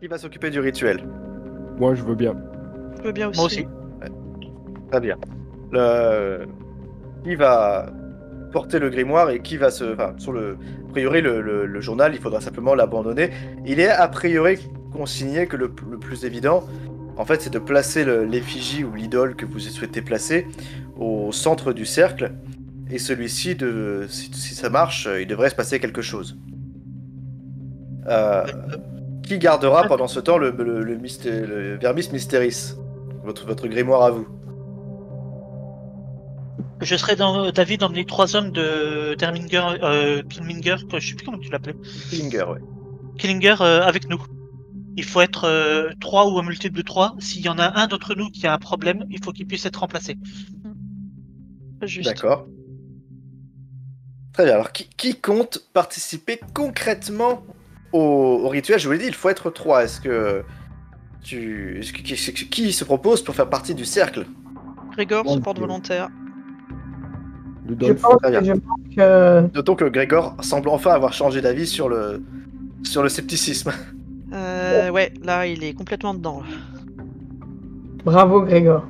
Qui va s'occuper du rituel? Moi, je veux bien. Je veux bien aussi. Moi aussi. Très bien. Qui va porter le grimoire et qui va se... Enfin, a priori, le journal, il faudra simplement l'abandonner. Il est a priori consigné que le plus évident, en fait, c'est de placer l'effigie ou l'idole que vous souhaitez placer au centre du cercle. Et celui-ci, si ça marche, il devrait se passer quelque chose. Qui gardera pendant ce temps le Vermis Mysteris, votre grimoire à vous? Je serai d'avis d'emmener 3 hommes de Killminger, je sais plus comment tu l'appelais. Killinger, ouais. Killinger avec nous. Il faut être 3 ou un multiple de 3. S'il y en a un d'entre nous qui a un problème, il faut qu'il puisse être remplacé. Juste. D'accord. Très bien. Alors, qui compte participer concrètement au rituel? Je vous l'ai dit, il faut être 3. Est-ce que qui se propose pour faire partie du cercle? Grégor se porte volontaire. Je Ludolf. pense Très bien. que Notons que Grégor semble enfin avoir changé d'avis sur le scepticisme. Ouais, là, il est complètement dedans. Là. bravo Grégor.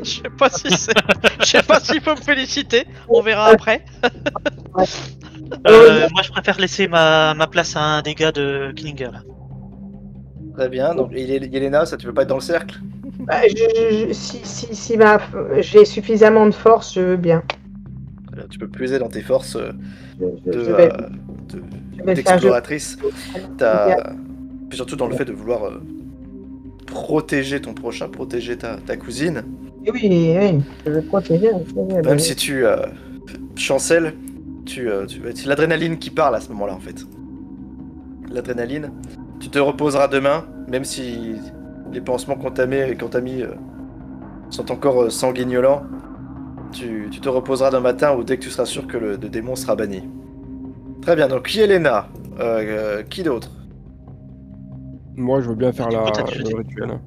Je sais pas si c'est. Je sais pas s'il faut me féliciter. On verra après. Moi, je préfère laisser ma place à un des gars de Killinger. Là. Très bien. Donc, Yelena, ça, tu veux pas être dans le cercle? Bah, si j'ai suffisamment de force, je veux bien. Très bien, tu peux puiser dans tes forces Je vais faire d'exploratrice. Puis surtout dans le fait de vouloir protéger ton prochain, protéger ta cousine. Oui, je veux protéger. Même si tu chancelles, c'est l'adrénaline qui parle à ce moment-là en fait. L'adrénaline. Tu te reposeras demain, même si les pansements qu'on t'a mis sont encore sanguignolants. Tu te reposeras d'un matin ou dès que tu seras sûr que le démon sera banni. Très bien, donc Yelena. Qui d'autre? Moi, je veux bien faire Du coup, le t'as rituel.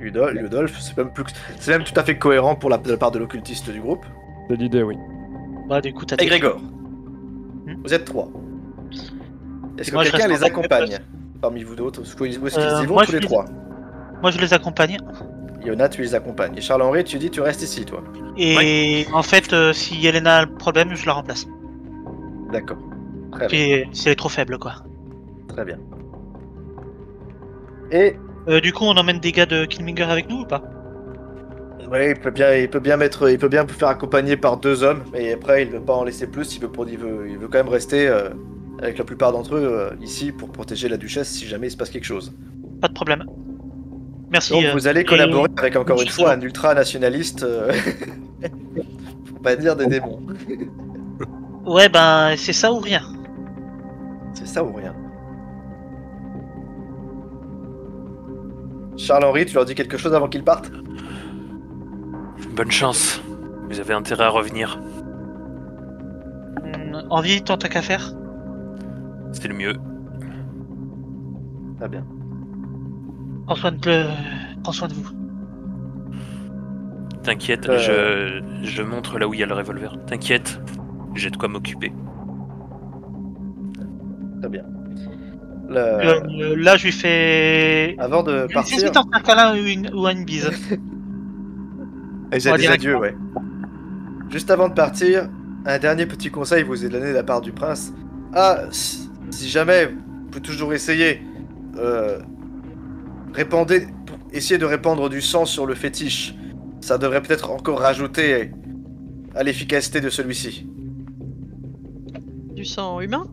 Ludolf, c'est même tout à fait cohérent pour de la part de l'occultiste du groupe. C'est l'idée, oui. Bah, du coup, t'as Et Grégor. Hmm. Vous êtes 3. Est-ce que Moi, je quelqu'un reste les en accompagne parmi vous d'autres? Où est-ce qu'ils y vont moi, tous je les les- 3? Moi, je les accompagne. Yona, tu les accompagnes. Et Charles-Henri, tu dis tu restes ici, toi. Et en fait, si Yelena a le problème, je la remplace. D'accord. Très bien. Puis, si elle est trop faible, quoi. Très bien. Et Du coup, on emmène des gars de Killminger avec nous ou pas? ouais, il peut bien vous faire accompagner par 2 hommes, mais après il veut pas en laisser plus. Il veut quand même rester avec la plupart d'entre eux ici pour protéger la duchesse si jamais il se passe quelque chose. Pas de problème. Merci. Donc vous allez collaborer avec encore une je- fois un ultra-nationaliste, pour pas dire des démons. Ouais, ben, c'est ça ou rien. C'est ça ou rien? Charles-Henri, tu leur dis quelque chose avant qu'ils partent? Bonne chance. Vous avez intérêt à revenir. Envie, tant qu'à faire. C'est le mieux. Très bien. Prends soin de vous. T'inquiète, je montre là où il y a le revolver. T'inquiète, j'ai de quoi m'occuper. Très bien. Là, je lui fais. Avant de partir, J'hésite entre un câlin ou une bise. et j'ai On va des dire adieux, ouais. Juste avant de partir, un dernier petit conseil vous est donné de la part du prince. Ah, si jamais, vous pouvez toujours essayer. Essayez de répandre du sang sur le fétiche. Ça devrait peut-être encore rajouter à l'efficacité de celui-ci. Du sang humain?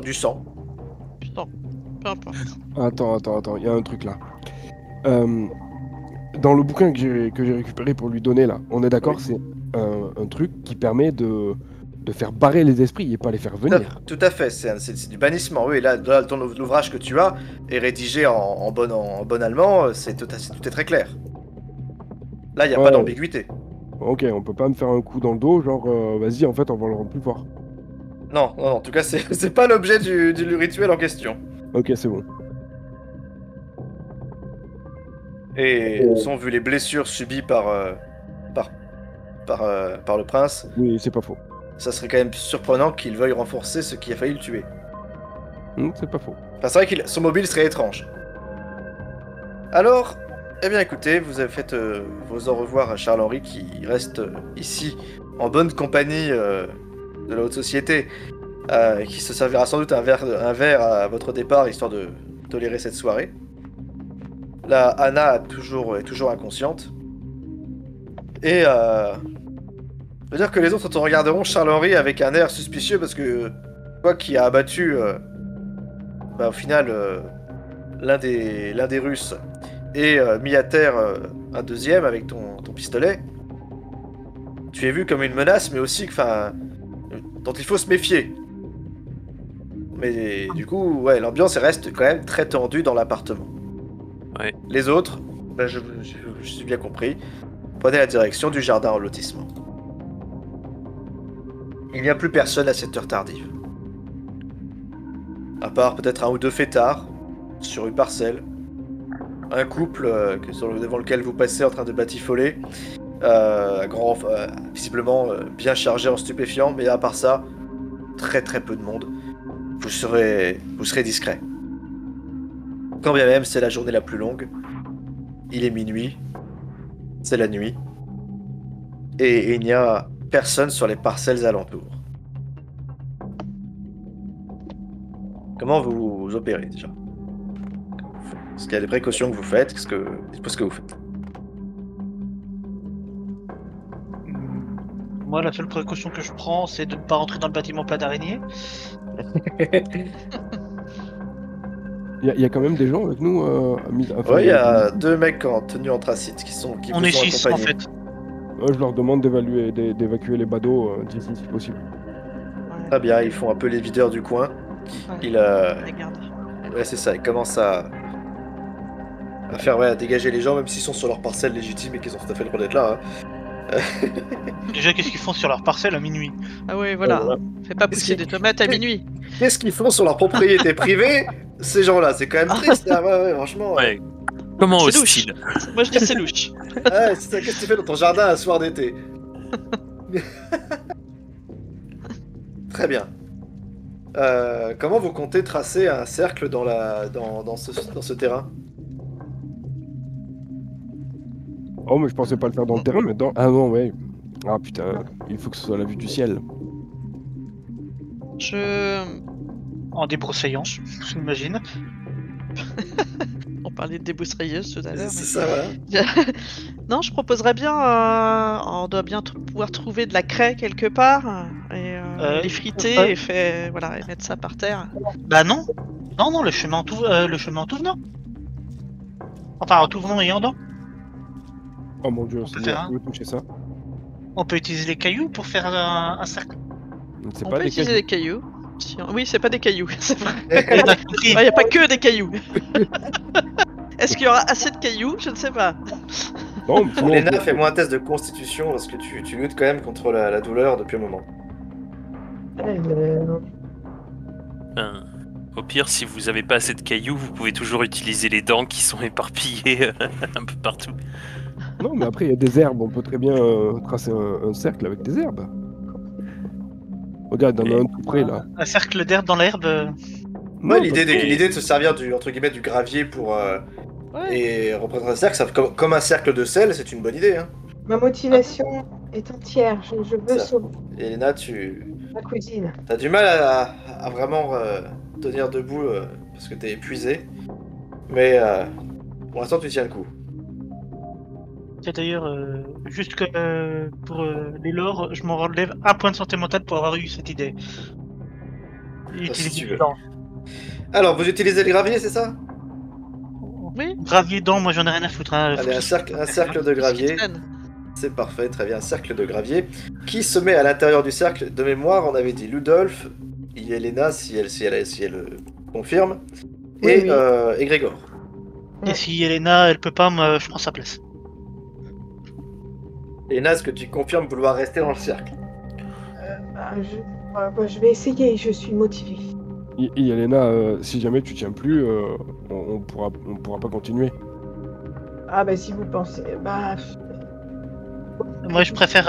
Du sang. Putain, peu importe. Attends, il y a un truc là. Dans le bouquin que j'ai récupéré pour lui donner là, on est d'accord, c'est un truc qui permet de faire barrer les esprits et pas les faire venir. Tout à fait, c'est du bannissement. Oui, là, l'ouvrage que tu as est rédigé en bon allemand, tout est très clair. Là, il n'y a pas d'ambiguïté. Ok, on peut pas me faire un coup dans le dos, genre vas-y, en fait, on va le rendre plus fort. Non, en tout cas, c'est pas l'objet du rituel en question. Ok, c'est bon. Et sont vu les blessures subies par le prince, Oui, c'est pas faux. ça serait quand même surprenant qu'il veuille renforcer ce qui a failli le tuer. C'est pas faux. Enfin, c'est vrai que son mobile serait étrange. Alors, eh bien écoutez, vous avez fait vos au revoir à Charles-Henri qui reste ici en bonne compagnie de la haute société et qui se servira sans doute un verre à votre départ histoire de tolérer cette soirée. Là, Anna est toujours inconsciente. Et je veux dire que les autres te regarderont Charles-Henri avec un air suspicieux parce que toi qui as abattu au final l'un des Russes et mis à terre un deuxième avec ton pistolet, tu es vu comme une menace mais aussi dont il faut se méfier. Mais du coup, ouais, l'ambiance reste quand même très tendue dans l'appartement. Ouais. Les autres, je suis bien compris, prenez la direction du jardin en lotissement. Il n'y a plus personne à cette heure tardive. À part peut-être un ou deux fêtards sur une parcelle. Un couple devant lequel vous passez en train de batifoler. Visiblement bien chargé en stupéfiants, mais à part ça, très très peu de monde. Vous serez discret. Quand bien même c'est la journée la plus longue, il est minuit, c'est la nuit, et il n'y a personne sur les parcelles alentours. Comment vous opérez déjà? Est-ce qu'il y a des précautions que vous faites? Dites-moi ce que vous faites. Moi, la seule précaution que je prends, c'est de ne pas rentrer dans le bâtiment plein d'araignées. Il y a quand même des gens avec nous. Ouais, il y a deux mecs en tenue anthracite qui On vous est ont 6 en accompagné. fait. Je leur demande d'évacuer les badauds d'ici si possible. Très bien, ils font un peu les videurs du coin. Ils, Regarde. ouais, c'est ça, ils commencent à faire, à dégager les gens, même s'ils sont sur leur parcelle légitime et qu'ils ont tout à fait le droit d'être là. Hein. Déjà, qu'est-ce qu'ils font sur leur parcelle à minuit? Ah ouais, voilà. Voilà. Fais pas Qu'est-ce pousser qu'il- des tomates à minuit. Qu'est-ce qu'ils font sur leur propriété privée, ces gens-là? C'est quand même triste, hein, ouais, franchement. Ouais. Comment C'est hostile? Moi je dis c'est louche. Ouais, c'est ça, qu'est-ce que tu fais dans ton jardin un soir d'été? Très bien. Comment vous comptez tracer un cercle dans ce terrain? Oh, mais je pensais pas le faire dans le terrain, mais dans. Ah non, ouais. Ah putain, il faut que ce soit la vue du ciel. En débroussaillant, j'imagine. On parlait de débousseilleuse tout à l'heure. C'est ça, voilà. Non, je proposerais bien. On doit bien pouvoir trouver de la craie quelque part et l'effriter ouais. et mettre ça par terre. Bah non. Non, le chemin en tout venant. Enfin, en tout venant et en dents. Oh mon dieu, peut c'est faire bien, un. je veux toucher ça. On peut utiliser les cailloux pour faire un cercle. C'est On pas peut des utiliser cailloux. des cailloux. Oui, c'est pas des cailloux, c'est vrai. On a compris. Il n'y a pas que des cailloux. Est-ce qu'il y aura assez de cailloux? Je ne sais pas. Non, mais sinon, Léna, fais-moi un test de constitution parce que tu luttes quand même contre la douleur depuis un moment. Au pire, si vous avez pas assez de cailloux, vous pouvez toujours utiliser les dents qui sont éparpillées un peu partout. Non, mais après, il y a des herbes. On peut très bien tracer un cercle avec des herbes. Regarde, il y en a un tout près là. Un cercle d'herbe dans l'herbe. Moi, Non, l'idée parce de se servir entre guillemets, du gravier pour Ouais. et représenter un cercle, comme un cercle de sel, c'est une bonne idée. Hein. Ma motivation est entière. Je veux Ça. sauver Et Léna, tu ma cousine. as du mal à vraiment tenir debout parce que t'es épuisé. Mais pour l'instant, tu tiens le coup. C'est d'ailleurs, juste que pour les lores, je m'en relève un point de santé mentale pour avoir eu cette idée. si tu veux. les dents. Alors, vous utilisez le gravier, c'est ça? Oui. Gravier dents, moi j'en ai rien à foutre. Hein. Allez, un cercle de gravier. C'est parfait, très bien. Cercle de gravier. Qui se met à l'intérieur du cercle? De mémoire, on avait dit Ludolf, Yelena, si elle confirme, Oui, et, oui. et Grégor. Et si Elena, elle peut pas, moi, je prends sa place. Yelena, est-ce que tu confirmes vouloir rester dans le cercle? Je vais essayer, je suis motivée. Yelena, si jamais tu tiens plus, on pourra pas continuer. Ah bah si vous pensez... Bah... Moi, je préfère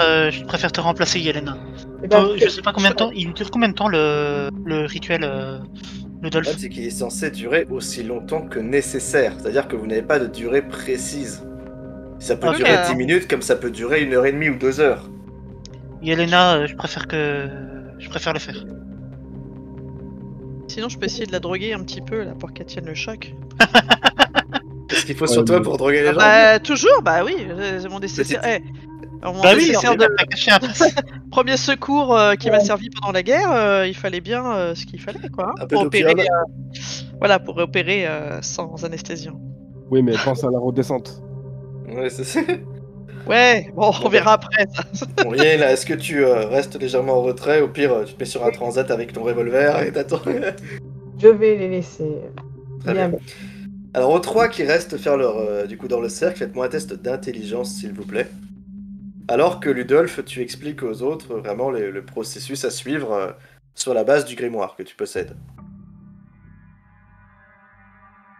te remplacer, Yelena. eh ben, Je sais pas combien de temps. Il dure combien de temps le rituel Le problème, c'est qu'il est censé durer aussi longtemps que nécessaire. C'est-à-dire que vous n'avez pas de durée précise. Ça peut durer 10 minutes comme ça peut durer 1h30 ou 2 heures. Yelena, je préfère le faire. Sinon, je peux essayer de la droguer un petit peu là pour qu'elle tienne le choc. Qu'est-ce qu'il faut sur toi pour droguer les gens? Bah, toujours, bah oui, c'est mon nécessaire. Premier secours qui m'a servi pendant la guerre, il fallait bien ce qu'il fallait, quoi. Hein, pour opérer, voilà, pour opérer sans anesthésiant. Oui, mais pense à la redescente. Ouais, c'est ça. Ouais, bon, on verra après. Bon, là, est-ce que tu restes légèrement en retrait? Au pire, tu te mets sur un transat avec ton revolver et t'attends. Je vais les laisser. Très bien. Alors, aux 3 qui restent faire leur. Du coup, dans le cercle, faites-moi un test d'intelligence, s'il vous plaît. Alors que Ludolf, tu expliques aux autres vraiment le processus à suivre sur la base du grimoire que tu possèdes.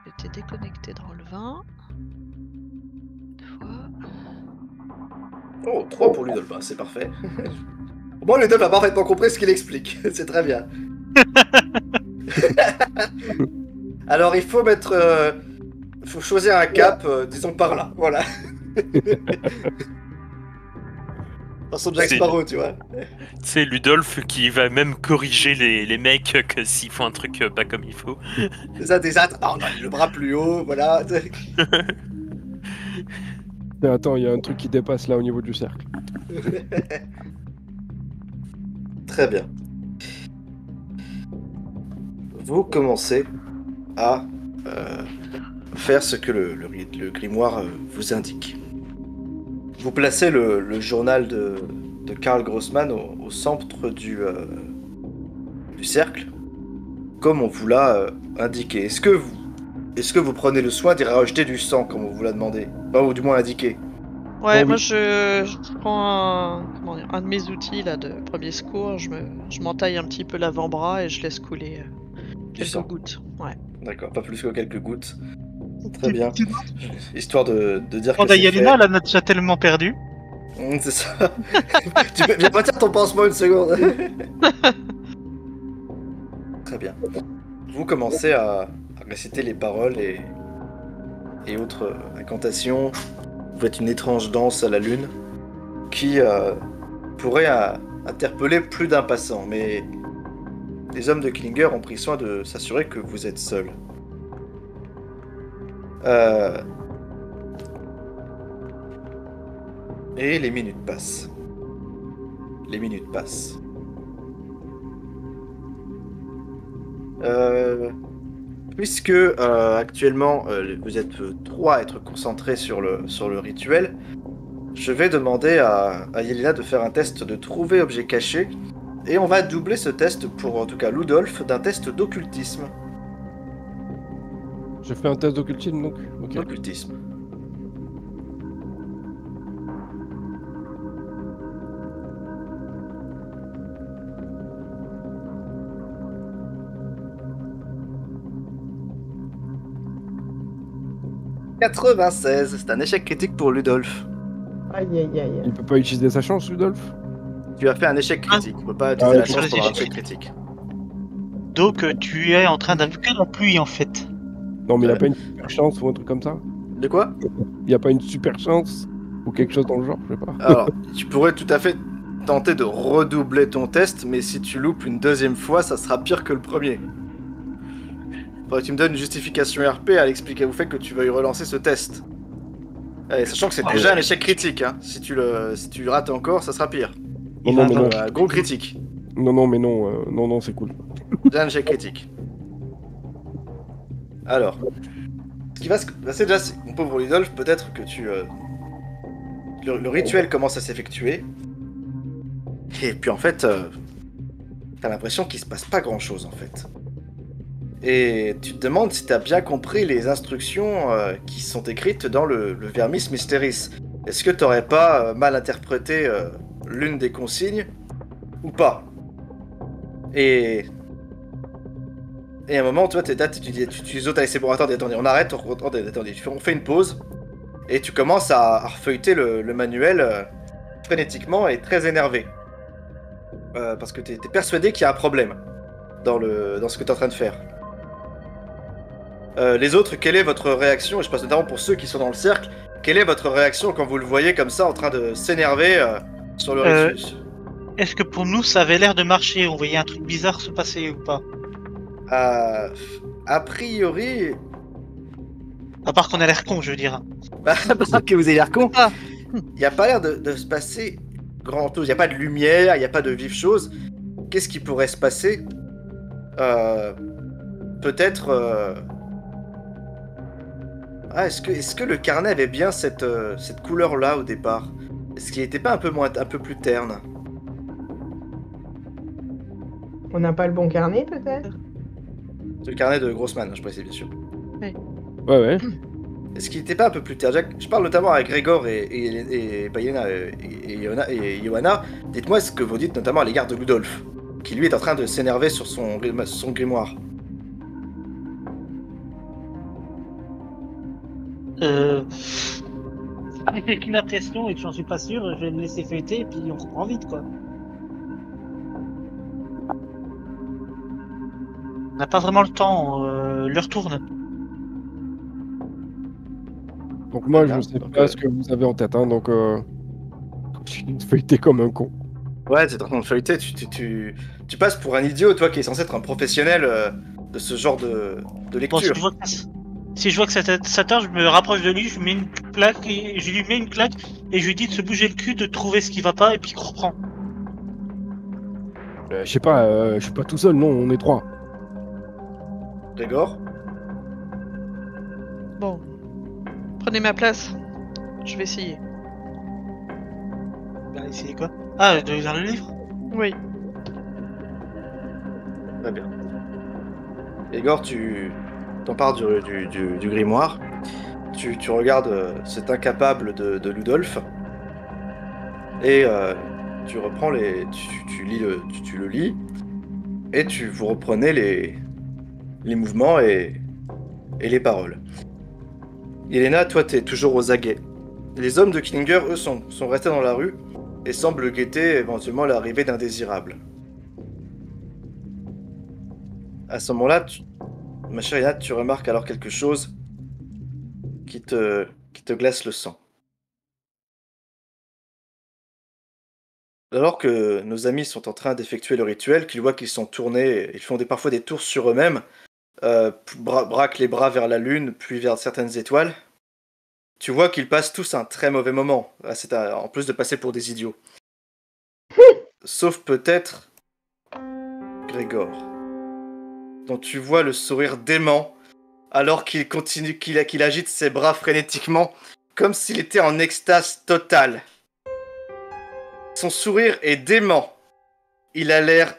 J'étais déconnecté dans le vin. Oh, 3 pour Ludolf, c'est parfait. Au moins, Ludolf a parfaitement compris ce qu'il explique. C'est très bien. Alors, il faut mettre... faut choisir un cap, disons par là, voilà. Façon Jack Sparrow, tu vois. C'est Ludolf qui va même corriger les mecs que s'ils font un truc pas comme il faut. C'est ça, on a le bras plus haut, voilà. Attends, il y a un truc qui dépasse là au niveau du cercle. Très bien. Vous commencez à faire ce que le grimoire vous indique. Vous placez le journal de Karl Grossman au centre du cercle, comme on vous l'a indiqué. Est-ce que vous prenez le soin d'y rajouter du sang, comme on vous l'a demandé? Ou du moins indiqué. Ouais, bon, moi oui. je prends un de mes outils là de premier secours, je m'entaille un petit peu l'avant-bras et je laisse couler quelques gouttes. Ouais. D'accord, pas plus que quelques gouttes. Très bien. Histoire de dire que Oh, Yelena, elle en a déjà tellement perdu. C'est ça. Tu peux viens pas dire ton pansement une seconde. Très bien. Vous commencez à réciter les paroles et autres incantations. Vous faites une étrange danse à la lune qui pourrait interpeller plus d'un passant, mais les hommes de Klinger ont pris soin de s'assurer que vous êtes seul. Et les minutes passent. Puisque actuellement vous êtes 3 à être concentrés sur le rituel, je vais demander à Yelena de faire un test de trouver objet caché, et on va doubler ce test pour en tout cas Ludolf d'un test d'occultisme. Je fais un test d'occultisme donc. Ok. Occultisme. « 96, c'est un échec critique pour Ludolf. Aïe aïe aïe. Il peut pas utiliser sa chance, Ludolf? Tu as fait un échec critique, on peut pas utiliser la chance pour un échec critique. Donc tu es en train d'invoquer la pluie en fait. Non, mais il a pas une super chance ou un truc comme ça? De quoi? Il a pas une super chance ou quelque chose dans le genre, je sais pas. Alors, tu pourrais tout à fait tenter de redoubler ton test, mais si tu loupes une deuxième fois, ça sera pire que le premier. Faudrait que tu me donnes une justification RP à l'expliquer au fait que tu veuilles relancer ce test. Sachant que c'est déjà un échec critique, hein. Si tu rates encore, ça sera pire. Non, mais non. Un gros critique. Non, mais non, non, c'est cool. Déjà un échec critique. Alors, ce qui va se passer déjà, c'est mon pauvre Ludolf, peut-être que le rituel commence à s'effectuer. Et puis en fait, t'as l'impression qu'il se passe pas grand-chose en fait. Et tu te demandes si t'as bien compris les instructions qui sont écrites dans le Vermis Mysteris. Est-ce que t'aurais pas mal interprété l'une des consignes ou pas? Et à un moment, tu vois, tu autres, allez, c'est bon, attendez, on arrête, on fait une pause. Et tu commences à refeuilleter le manuel frénétiquement et très énervé. Parce que t'es persuadé qu'il y a un problème dans ce que t'es en train de faire. Les autres, quelle est votre réaction? Et je passe notamment pour ceux qui sont dans le cercle. Quelle est votre réaction quand vous le voyez comme ça en train de s'énerver sur le Rictus? Est-ce que pour nous ça avait l'air de marcher? On voyait un truc bizarre se passer ou pas? A priori... À part qu'on a l'air con, je veux dire. que vous avez l'air con. Ah. Il n'y a pas l'air de se passer grand chose. Il n'y a pas de lumière, il n'y a pas de vive chose. Qu'est-ce qui pourrait se passer? Peut-être... est-ce que le carnet avait bien cette couleur-là au départ? Est-ce qu'il n'était pas un peu plus terne? On n'a pas le bon carnet, peut-être? C'est le carnet de Grossman, je précise bien sûr. Ouais. Est-ce qu'il n'était pas un peu plus terne? Je parle notamment avec Grégor et Bayena et Johanna. Dites-moi ce que vous dites notamment à l'égard de Ludolf, qui lui est en train de s'énerver sur son grimoire. Avec une impression et que j'en suis pas sûr, je vais me laisser feuilleter et puis on reprend vite quoi. On n'a pas vraiment le temps, l'heure tourne. Donc moi, je Bien, sais donc, pas ce que vous avez en tête, hein, donc je suis feuilleté comme un con. Ouais, t'es en train de feuilleter, tu passes pour un idiot, toi qui es censé être un professionnel de ce genre de Bon, lecture. si je vois que ça tard, je me rapproche de lui, je lui mets une claque et je lui mets une claque et je lui dis de se bouger le cul, de trouver ce qui va pas et puis qu'on reprend. Je sais pas, je suis pas tout seul, non, on est 3. Grégor? Bon. Prenez ma place. Je vais essayer. Bah, essayer quoi? Ah, de lire le livre? Oui. Très bien. Grégor, tu t'empares du grimoire. Tu regardes cet incapable de Ludolf. Et tu reprends tu le lis. Et vous reprenez les mouvements et les paroles. Yelena, toi, t'es toujours aux aguets. Les hommes de Killinger, eux, sont restés dans la rue et semblent guetter éventuellement l'arrivée d'indésirables. À ce moment-là, ma chère Yelena, tu remarques alors quelque chose qui te glace le sang. Alors que nos amis sont en train d'effectuer le rituel, qu'ils voient qu'ils sont tournés, ils font parfois des tours sur eux-mêmes, braquent les bras vers la lune, puis vers certaines étoiles, tu vois qu'ils passent tous un très mauvais moment, en plus de passer pour des idiots. Sauf peut-être Grégor, dont tu vois le sourire dément, alors qu'il continue, qu'il agite ses bras frénétiquement, comme s'il était en extase totale. Son sourire est dément. Il a l'air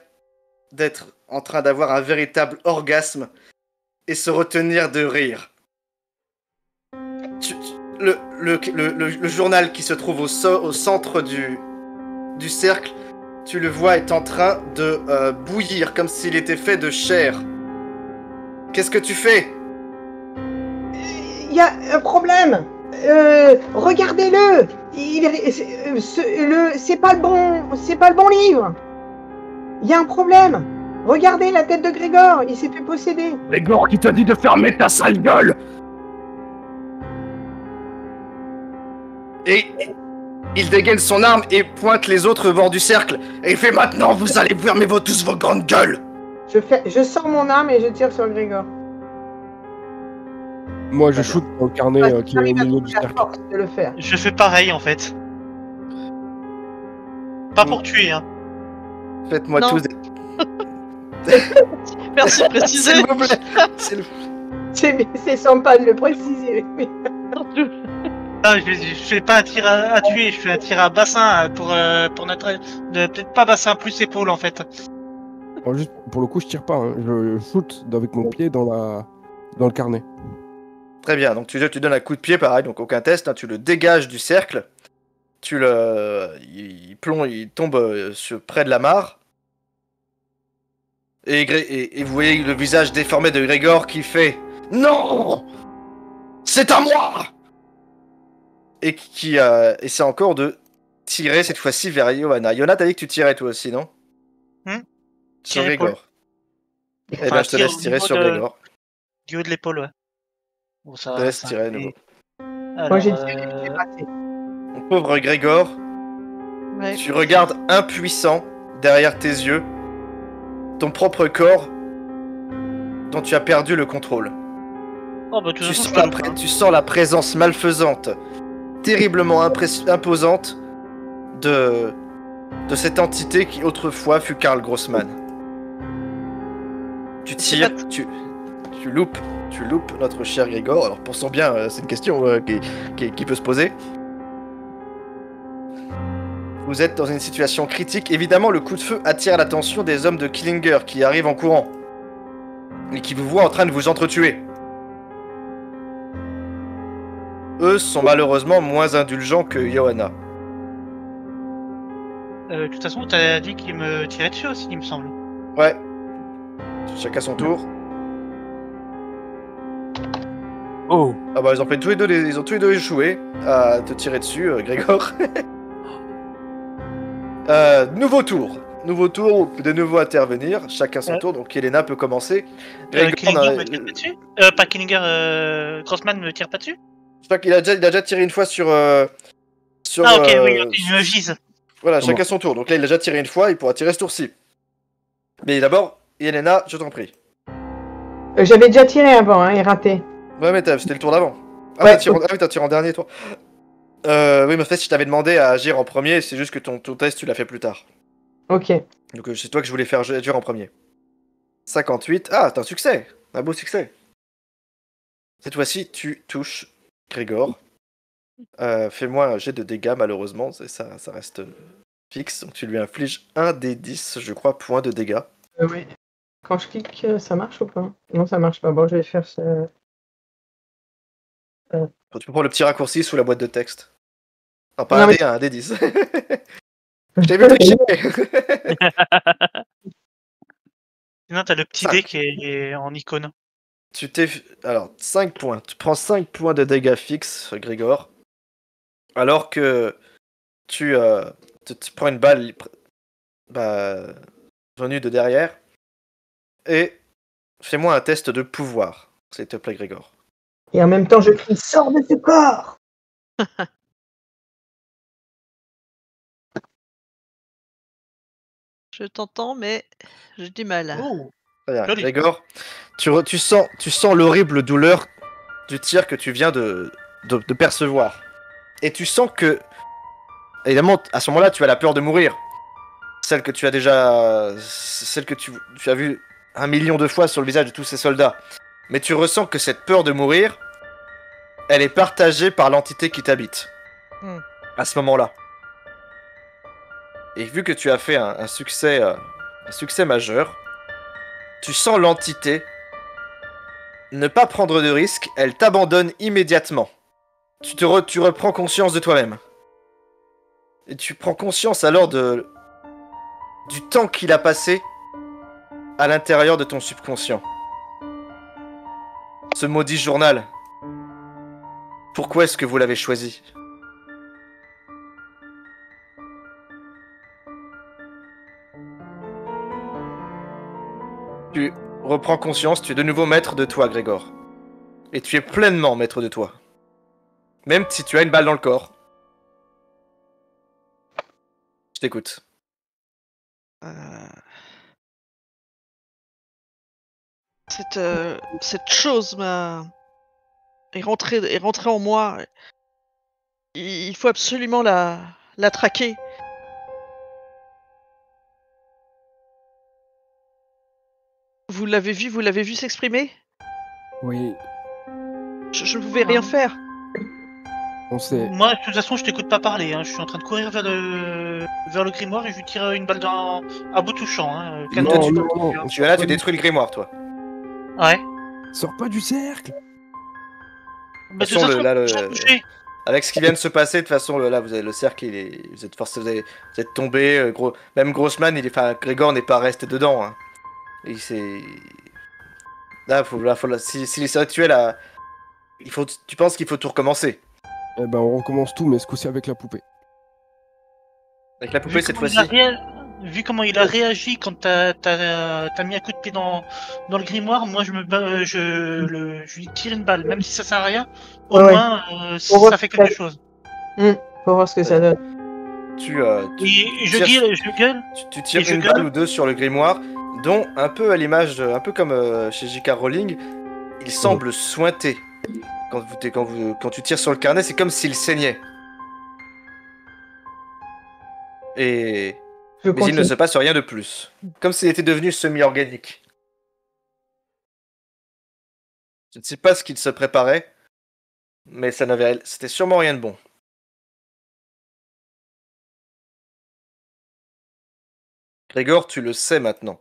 d'être en train d'avoir un véritable orgasme et se retenir de rire. Le journal qui se trouve au centre du cercle, tu le vois est en train de bouillir comme s'il était fait de chair. Qu'est-ce que tu fais? Il y a un problème. Regardez-le. C'est pas le bon livre. Il y a un problème. Regardez la tête de Grégor. Il s'est fait posséder. Grégor qui t'a dit de fermer ta sale gueule. Et il dégaine son arme et pointe les autres bords du cercle. Et il fait maintenant, vous allez fermer tous vos grandes gueules. Je sors mon arme et je tire sur Grégor. Moi, je shoot dans le carnet qui est au milieu du cercle. Force de le faire. Je fais pareil en fait. Pas pour tuer, hein. Faites-moi Non. tous. Merci de préciser. S'il vous plaît. C'est sympa de le préciser. Ah, je fais pas un tir à tuer, je fais un tir à bassin pour notre... Peut-être pas bassin, plus épaule en fait. Alors, juste pour le coup, je tire pas, hein. Je shoot avec mon pied dans le carnet. Très bien, donc tu donnes un coup de pied, pareil, donc aucun test, hein, tu le dégages du cercle, il tombe près de la mare, et vous voyez le visage déformé de Grégor qui fait « Non, c'est à moi !» et qui essaie encore de tirer cette fois-ci vers Johanna. Johanna, t'as dit que tu tirais toi aussi, non? Sur Tirer Grégor. Eh Enfin, ben, je te laisse tirer sur Grégor. Du haut de l'épaule, ouais. Bon, Je te laisse tirer à nouveau. Alors, Moi j'ai tiré, j'ai raté. Mon pauvre Grégor, Ouais. tu regardes impuissant derrière tes yeux ton propre corps dont tu as perdu le contrôle. Oh, bah, de toute Tu façon, sens, je te loupe, hein. tu sens la présence malfaisante, terriblement imposante de cette entité qui autrefois fut Karl Grossman. Tu tires, tu loupes notre cher Grégor. Alors pour son bien, c'est une question qui peut se poser. Vous êtes dans une situation critique. Évidemment, le coup de feu attire l'attention des hommes de Killinger qui arrivent en courant et qui vous voient en train de vous entretuer. Eux sont malheureusement moins indulgents que Johanna. De toute façon, t'as dit qu'il me tirait dessus aussi, il me semble. Ouais. Chacun son tour. Oh. Ah bah ils ont tous les deux échoué à te tirer dessus, Grégor. Nouveau tour, de nouveau intervenir, chacun son tour, donc Elena peut commencer. Killinger me tire pas dessus pas Killinger, Grossman me tire pas dessus. Je crois qu'il a déjà tiré une fois sur... Ah ok, oui, il me vise. Voilà, chacun son tour, donc là il a déjà tiré une fois, il pourra tirer ce tour-ci. Mais d'abord, Elena, je t'en prie. J'avais déjà tiré avant, hein, et raté. Ouais mais c'était le tour d'avant. Ah Ouais. t'as tiré en dernier toi. Oui mais en fait je t'avais demandé à agir en premier, c'est juste que ton test tu l'as fait plus tard. Ok. Donc c'est toi que je voulais faire agir en premier. 58. Ah, c'est un succès. Un beau succès. Cette fois-ci, tu touches Grégor. Fais-moi un jet de dégâts, malheureusement. Ça reste fixe. Donc tu lui infliges un des 10, je crois, points de dégâts. Oui. Quand je clique, ça marche ou pas? Non, ça marche pas. Bon, je vais faire ça. Tu peux prendre le petit raccourci sous la boîte de texte. Non, pas Non, un mais- D, un D10. Je t'ai vu tricher. Sinon, t'as le petit Cinq. dé qui est en icône. Alors, 5 points. Tu prends 5 points de dégâts fixes, Grégor. Alors que tu prends une balle venue de derrière. Et fais-moi un test de pouvoir, s'il te plaît, Grégor. Et en même temps, je crie, sors de ce corps! Je t'entends, mais j'ai du mal. Oh, Très bien, Joli. Grégor, tu sens l'horrible douleur du tir que tu viens de percevoir. Et tu sens que, évidemment, à ce moment-là, tu as la peur de mourir. Celle que tu as vue 1 million de fois sur le visage de tous ces soldats. Mais tu ressens que cette peur de mourir, elle est partagée par l'entité qui t'habite. À ce moment-là. Et vu que tu as fait un succès majeur, tu sens l'entité ne pas prendre de risque, elle t'abandonne immédiatement. Tu reprends conscience de toi-même. Et tu prends conscience alors du temps qu'il a passé à l'intérieur de ton subconscient. Ce maudit journal. Pourquoi est-ce que vous l'avez choisi ? Tu reprends conscience, tu es de nouveau maître de toi, Grégor. Et tu es pleinement maître de toi. Même si tu as une balle dans le corps. Je t'écoute. Cette chose est rentrée en moi. Il faut absolument la traquer. Vous l'avez vu s'exprimer? Oui, Je ne pouvais rien faire. on sait. Moi, de toute façon, je t'écoute pas parler. Hein. Je suis en train de courir vers le grimoire et je lui tire une balle à bout touchant. Hein. Calme-toi, Non, Tu es là, tu détruis le grimoire, toi. Ouais. Sors pas du cercle. Bah, de toute façon, j'ai bougé. Avec ce qui vient de se passer, de toute façon, là, vous avez le cercle, vous êtes forcé, vous êtes tombé. Même Grossman, Grégor n'est pas resté dedans. Hein. Et c'est... Là, si c'est rituel, tu penses qu'il faut tout recommencer. Eh ben, on recommence tout, mais ce coup-ci avec la poupée. Avec la poupée, cette fois-ci. vu comment il a réagi quand t'as mis un coup de pied dans le grimoire, moi je lui tire une balle, même si ça sert à rien, au Ouais, moins Pour voir ça ce fait que ça quelque donne. chose. Faut voir ce que ça donne. Tu Je tires, gueule, tu et tires je une balle gueule. ou deux sur le grimoire, dont un peu à l'image, un peu comme chez J.K. Rowling, il semble suinter. Quand tu tires sur le carnet, c'est comme s'il saignait. Mais il ne continue. se passe rien de plus. Comme s'il était devenu semi-organique. Je ne sais pas ce qu'il se préparait, mais c'était sûrement rien de bon. Grégor, tu le sais maintenant.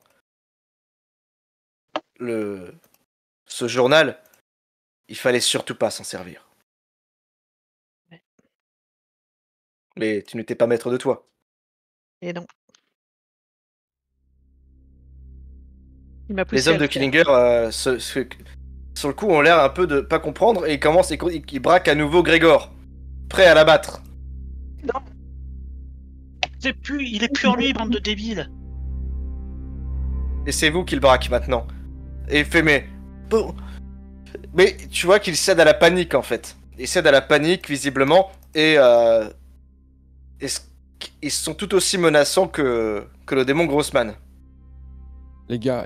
Ce journal, il fallait surtout pas s'en servir. Mais tu n'étais pas maître de toi. Et non. Il m'a Les poussé hommes à de le faire. Killinger, sur le coup, ont l'air un peu de pas comprendre et ils braquent à nouveau Grégor, prêt à l'abattre. Il est plus en lui, bande de débiles. Et c'est vous qui le braquent maintenant. Et il fait mais tu vois qu'il cède à la panique en fait. Il cède à la panique visiblement et ils sont tout aussi menaçants que le démon Grossman. Les gars,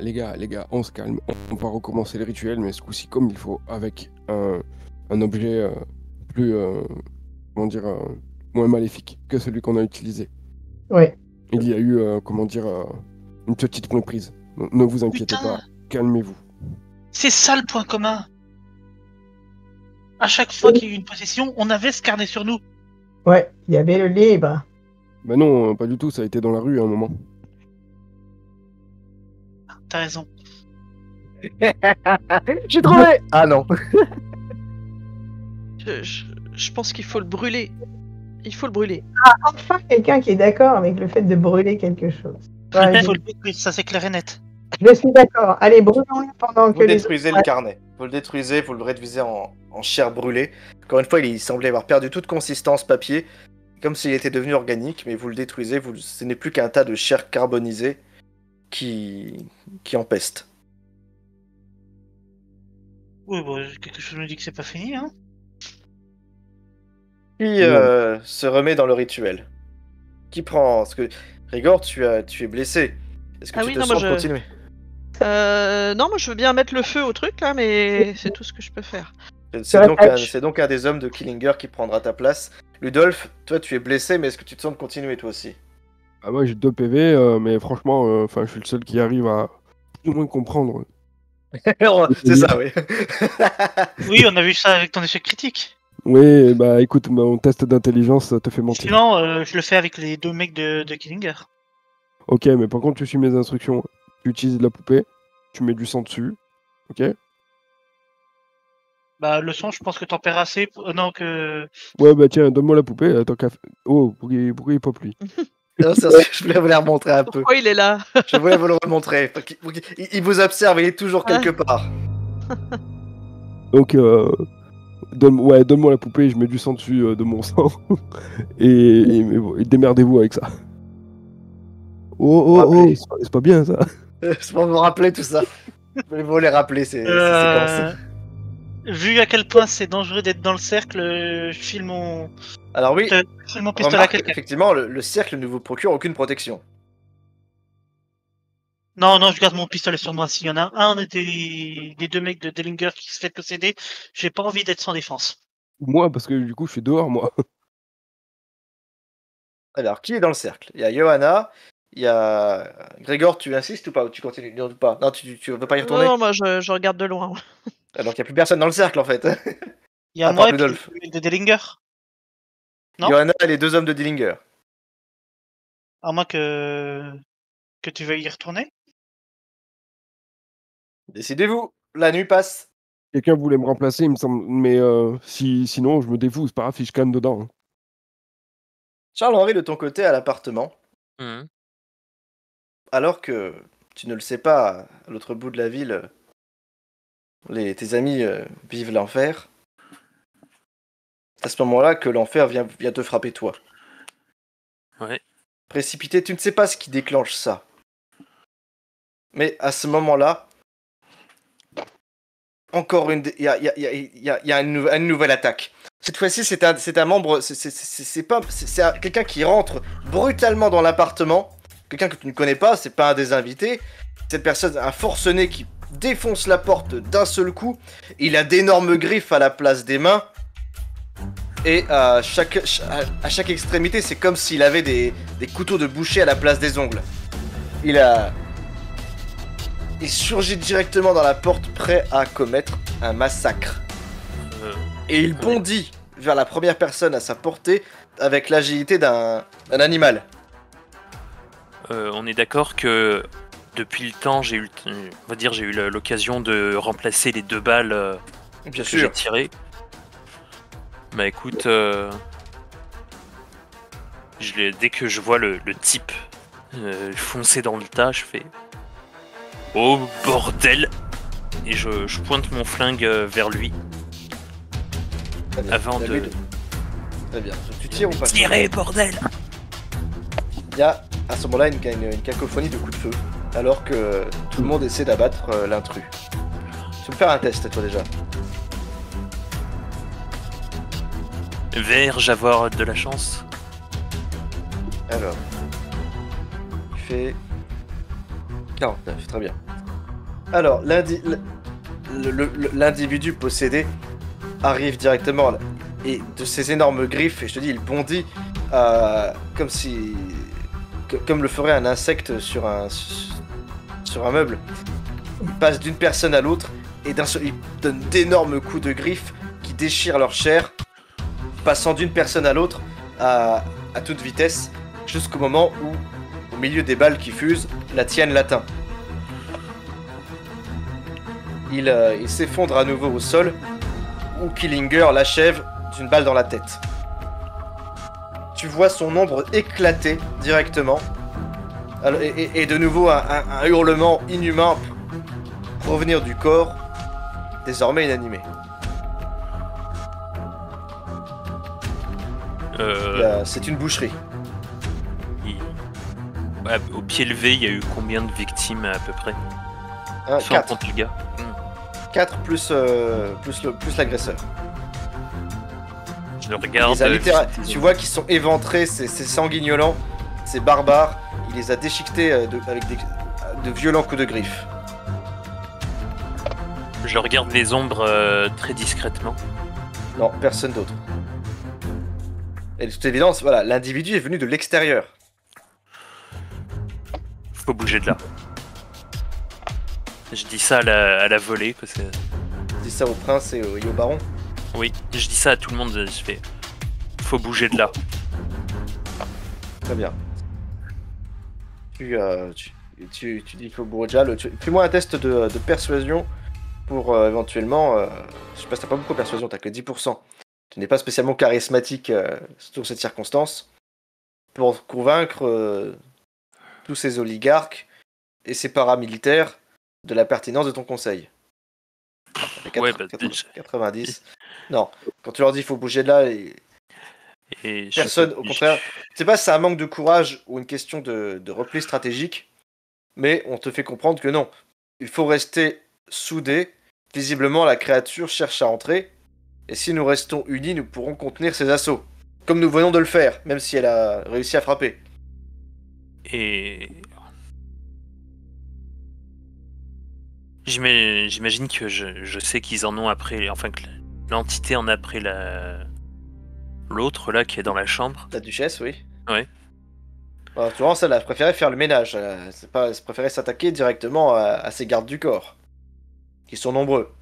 on se calme. On va recommencer le rituel, mais ce coup-ci comme il faut, avec un objet plus, comment dire, moins maléfique que celui qu'on a utilisé. Ouais. Il y a eu, une petite comprise. Ne vous inquiétez Putain. pas, calmez-vous. C'est ça le point commun. À chaque fois qu'il y a eu une possession, on avait ce carnet sur nous. Ouais, il y avait le livre. Bah non, pas du tout, ça a été dans la rue à un moment. T'as raison. J'ai trouvé. Ah non. Je pense qu'il faut le brûler. Il faut le brûler. Enfin, quelqu'un qui est d'accord avec le fait de brûler quelque chose. Ouais, Il faut le détruire, ça c'est clair et net. je suis d'accord. Allez, brûlons-le pendant que Vous les détruisez le carnet. Vous le détruisez, vous le réduisez en chair brûlée. Encore une fois, il semblait avoir perdu toute consistance papier, comme s'il était devenu organique, mais vous le détruisez, ce n'est plus qu'un tas de chair carbonisée qui empeste. Oui, bon, quelque chose me dit que c'est pas fini, hein. Qui se remet dans le rituel. Qui prend... Parce que, Grégor, tu es blessé. Est-ce que tu te sens continuer? Non, moi je veux bien mettre le feu au truc là, mais c'est tout ce que je peux faire. C'est donc un des hommes de Killinger qui prendra ta place. Ludolf, toi tu es blessé, mais est-ce que tu te sens de continuer toi aussi? Ah moi j'ai 2 PV, mais franchement, je suis le seul qui arrive à plus ou moins comprendre. C'est ça, oui. Oui, on a vu ça avec ton échec critique. Oui, bah écoute, mon test d'intelligence te fait mentir. Sinon, je le fais avec les 2 mecs de Killinger. Ok, mais par contre tu suis mes instructions. Tu utilises la poupée, tu mets du sang dessus, ok? Bah, le sang, je pense que t'en perds assez. Non, que. Ouais, bah tiens, donne-moi la poupée, tant qu'à... Oh, pourquoi il pop lui? Non, je voulais vous la remontrer un peu. Pourquoi il est là? Je voulais vous le remontrer. Il vous observe, il est toujours quelque part. Donc, donne-moi la poupée, je mets du sang dessus de mon sang. et démerdez-vous avec ça. Oh, c'est pas bien ça. C'est pour vous rappeler tout ça. Je voulais vous les rappeler, ces séquences. Vu à quel point c'est dangereux d'être dans le cercle, je file mon. Alors oui, je file mon pistolet à remarque, quelqu'un. effectivement, le cercle ne vous procure aucune protection. Non, je garde mon pistolet sur moi. S'il y en a un des 2 mecs de Dellinger qui se fait posséder, j'ai pas envie d'être sans défense. Moi, parce que du coup, je suis dehors, moi. Alors, qui est dans le cercle? Il y a Johanna, il y a... Grégor, tu insistes ou pas? Ou tu continues ou pas? Non, tu veux pas y retourner? Non, moi je regarde de loin. Alors, il n'y a plus personne dans le cercle, en fait. Il y a À moi part et puis Ludolf. le mec de Dellinger. Non? Johanna et les 2 hommes de Dillinger. À moins que tu veuilles y retourner. Décidez-vous, la nuit passe. Quelqu'un voulait me remplacer, il me semble. Mais sinon, je me défoue, c'est pas grave si je canne dedans. Hein. Charles-Henri, de ton côté, à l'appartement, Mhm. alors que tu ne le sais pas, à l'autre bout de la ville, tes amis vivent l'enfer. C'est à ce moment-là que l'enfer vient te frapper toi. Ouais. précipité. Tu ne sais pas ce qui déclenche ça. Mais à ce moment-là, encore une, il y a une nouvelle attaque. Cette fois-ci, c'est un membre, c'est quelqu'un qui rentre brutalement dans l'appartement, quelqu'un que tu ne connais pas, c'est pas un des invités. Cette personne, un forcené qui défonce la porte d'un seul coup. Il a d'énormes griffes à la place des mains. Et à chaque extrémité, c'est comme s'il avait des couteaux de boucher à la place des ongles. Il surgit directement dans la porte, prêt à commettre un massacre. Et il bondit vers la première personne à sa portée avec l'agilité d'un animal. On est d'accord que depuis le temps, j'ai eu l'occasion de remplacer les 2 balles Bien que sûr. j'ai tirées. Bah écoute, dès que je vois le type foncer dans le tas, je fais « Oh bordel !» Et je pointe mon flingue vers lui. Très bien. Avant de... Très bien. Tu tires ou pas? Tirez, bordel! Il y a à ce moment-là une cacophonie de coups de feu, alors que tout le monde essaie d'abattre l'intrus. Tu peux me faire un test, toi déjà. Vais-je avoir de la chance? Alors, tu fais 49, très bien. Alors, l'individu possédé arrive directement et de ses énormes griffes, et je te dis, il bondit comme le ferait un insecte sur un meuble. Il passe d'une personne à l'autre et d'un seul, il donne d'énormes coups de griffes qui déchirent leur chair, passant d'une personne à l'autre à toute vitesse, jusqu'au moment où, au milieu des balles qui fusent, la tienne l'atteint. Il s'effondre à nouveau au sol, où Killinger l'achève d'une balle dans la tête. Tu vois son ombre éclater directement, et de nouveau un hurlement inhumain provenir du corps, désormais inanimé. C'est une boucherie. Ouais, au pied levé, il y a eu combien de victimes à peu près? 4. Le gars. 4 plus l'agresseur. Je le regarde. Tu vois qu'ils sont éventrés, c'est sanguignolant, c'est barbare. Il les a déchiquetés avec de violents coups de griffe. Je regarde les ombres très discrètement. Non, personne d'autre. Et de toute évidence, voilà, l'individu est venu de l'extérieur. Faut bouger de là. Je dis ça à la volée parce que... Tu dis ça au prince et au baron? Oui, je dis ça à tout le monde, je fais... Faut bouger de là. Très bien. Tu dis qu'il faut bouger de là. Fais-moi un test de persuasion pour éventuellement... je sais pas si t'as pas beaucoup de persuasion, t'as que 10%. Tu n'es pas spécialement charismatique sur cette circonstance. Pour convaincre tous ces oligarques et ces paramilitaires de la pertinence de ton conseil. Ouais, 90. Non, quand tu leur dis qu'il faut bouger de là, et personne, au contraire, je sais pas si c'est un manque de courage ou une question de repli stratégique, mais on te fait comprendre que non, il faut rester soudé. Visiblement, la créature cherche à entrer, et si nous restons unis, nous pourrons contenir ses assauts, comme nous venons de le faire, même si elle a réussi à frapper. Et... J'imagine que je sais qu'ils en ont après... Enfin, que l'entité en a pris l'autre, là, qui est dans la chambre. La duchesse, oui. Ouais. Alors, tu vois, elle a préféré faire le ménage. Elle préféré s'attaquer directement à ses gardes du corps, qui sont nombreux.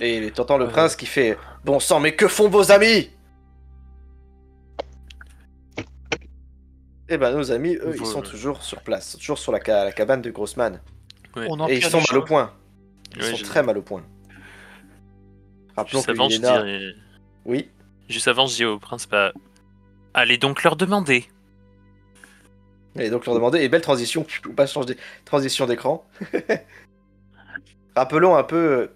Et t'entends le prince qui fait « Bon sang, mais que font vos amis ?» Eh ben, nos amis, eux, ils sont toujours sur place, toujours sur la cabane de Grossman. Ouais. Et ils sont mal au point. Ils sont très mal au point. Rappelons que Yéna... Oui. Juste avant, je dis au prince, bah, allez donc leur demander. Et donc leur demander, et belle transition, on passe changer transition d'écran. Rappelons un peu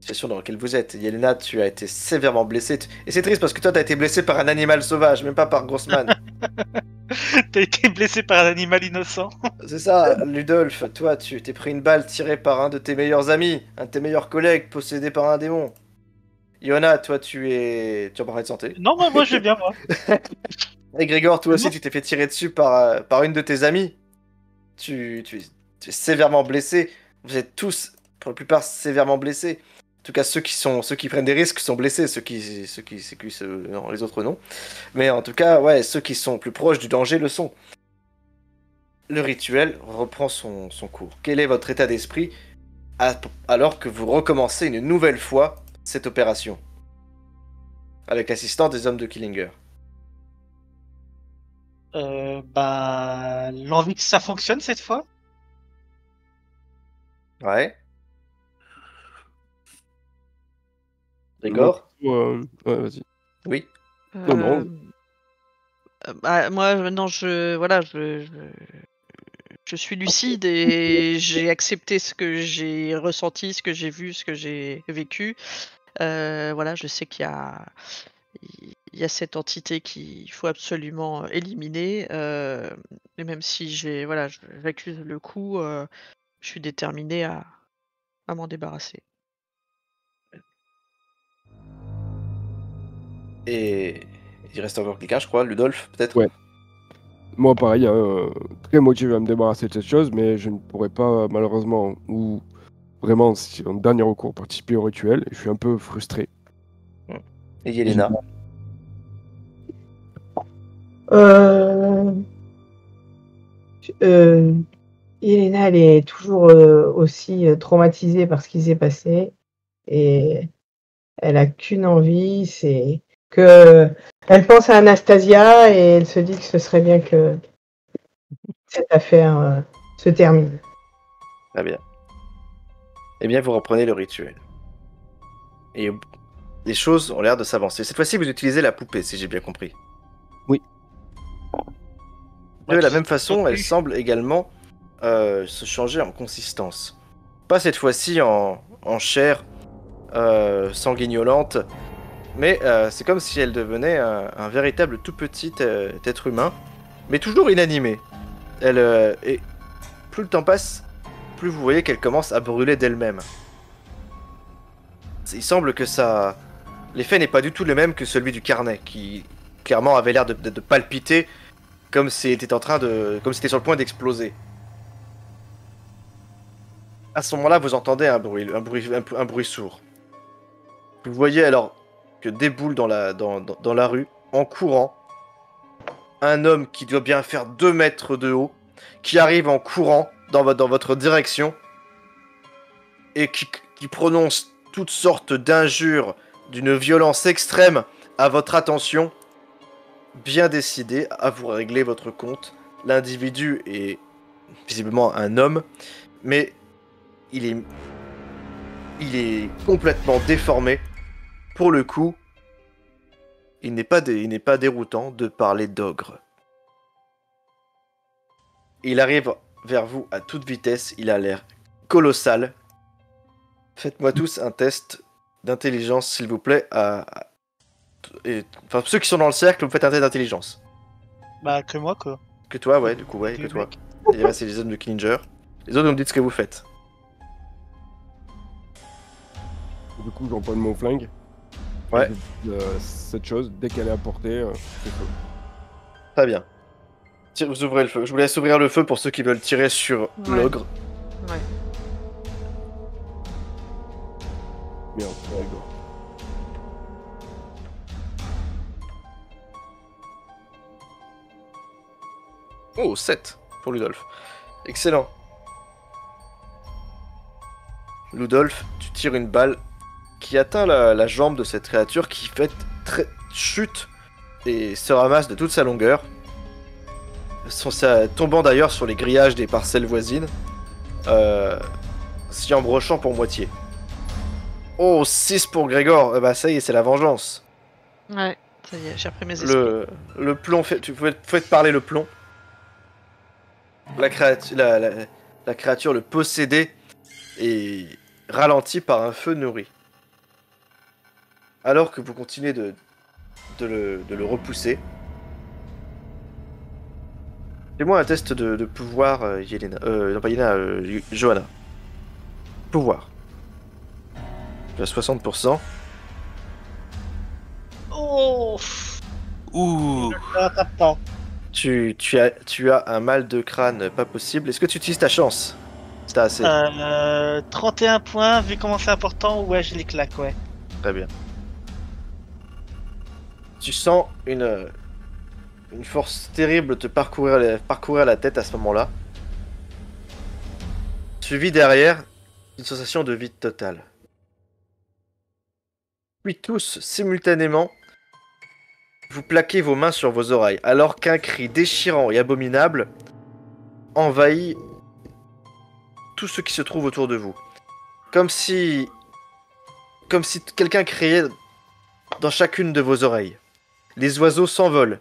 situation dans laquelle vous êtes. Yelena, tu as été sévèrement blessée. Et c'est triste parce que toi, t'as été blessé par un animal sauvage, même pas par Grossman. T'as été blessé par un animal innocent. C'est ça, Ludolf, toi, tu t'es pris une balle tirée par un de tes meilleurs amis, un de tes meilleurs collègues, possédé par un démon. Iona, toi, tu es en partie de santé. Non, moi je vais bien, moi. Et Grégor, toi aussi, tu t'es fait tirer dessus par une de tes amies. Tu es sévèrement blessé. Vous êtes tous, pour la plupart, sévèrement blessés. En tout cas, ceux qui prennent des risques sont blessés, non, les autres non. Mais en tout cas, ouais, ceux qui sont plus proches du danger le sont. Le rituel reprend son cours. Quel est votre état d'esprit alors que vous recommencez une nouvelle fois cette opération avec l'assistance des hommes de Killinger? L'envie que ça fonctionne cette fois. Ouais. D'accord. Ouais, vas-y. Oui. Non. Moi, maintenant, voilà, je suis lucide et j'ai accepté ce que j'ai ressenti, ce que j'ai vu, ce que j'ai vécu. Voilà, je sais qu'il y a cette entité qu'il faut absolument éliminer. Et même si j'accuse le coup, je suis déterminé à m'en débarrasser. Et il reste encore quelqu'un, je crois, Ludolf, peut-être. Ouais. Moi, pareil, très motivé à me débarrasser de cette chose, mais je ne pourrais pas, malheureusement, ou vraiment, si en dernier recours, participer au rituel. Je suis un peu frustré. Et Yelena. Yelena, elle est toujours aussi traumatisée par ce qui s'est passé. Et elle a qu'une envie, c'est que elle pense à Anastasia et elle se dit que ce serait bien que cette affaire se termine. Très bien. Eh bien, vous reprenez le rituel. Et les choses ont l'air de s'avancer. Cette fois-ci, vous utilisez la poupée, si j'ai bien compris. Oui. De la même façon, elle semble également se changer en consistance. Pas cette fois-ci en chair sanguignolente, mais c'est comme si elle devenait un véritable tout petit être humain, mais toujours inanimé. Et plus le temps passe, plus vous voyez qu'elle commence à brûler d'elle-même. Il semble que l'effet n'est pas du tout le même que celui du carnet, qui clairement avait l'air de palpiter comme s'il était comme s'il était sur le point d'exploser. À ce moment-là, vous entendez un bruit sourd. Vous voyez alors que déboule dans la rue, en courant, un homme qui doit bien faire 2 mètres de haut, qui arrive en courant dans votre direction, et qui prononce toutes sortes d'injures d'une violence extrême à votre attention, bien décidé à vous régler votre compte. L'individu est visiblement un homme, mais il est complètement déformé. Pour le coup, il n'est pas déroutant de parler d'ogre. Il arrive vers vous à toute vitesse, il a l'air colossal. Faites-moi tous un test d'intelligence, s'il vous plaît. Enfin, ceux qui sont dans le cercle, vous faites un test d'intelligence. Bah, que moi, quoi. Que toi, ouais, du coup, ouais, que toi. Et là, c'est les hommes de Killinger. Les autres, vous me dites ce que vous faites. Du coup, j'empoigne mon flingue. Ouais. Cette chose, dès qu'elle est à portée, c'est feu. Très bien. Vous ouvrez le feu. Je vous laisse ouvrir le feu pour ceux qui veulent tirer sur l'ogre. Ouais. Merde, d'accord. Oh, 7 pour Ludolf. Excellent. Ludolf, tu tires une balle qui atteint la jambe de cette créature qui fait chute et se ramasse de toute sa longueur. Tombant d'ailleurs sur les grillages des parcelles voisines, s'y embrochant pour moitié. Oh, 6 pour Grégor. Bah ça y est, c'est la vengeance. Ouais, ça y est, j'ai repris mes esprits. Le plomb, tu faites parler le plomb. La créature, le possédé, est ralentie par un feu nourri. alors que vous continuez de le repousser. Fais-moi un test de pouvoir, Yelena. Non, pas Yelena, Johanna. Pouvoir. Tu as 60%. Oh, Ouh. je rattrape pas. Tu as un mal de crâne pas possible. Est-ce que tu utilises ta chance? C'est assez. 31 points, vu comment c'est important, ouais, je les claque, ouais. Très bien. Tu sens une force terrible te parcourir la tête à ce moment-là. Suivi derrière une sensation de vide total. Puis tous, simultanément, vous plaquez vos mains sur vos oreilles, alors qu'un cri déchirant et abominable envahit tout ce qui se trouve autour de vous. Comme si quelqu'un criait dans chacune de vos oreilles. Les oiseaux s'envolent.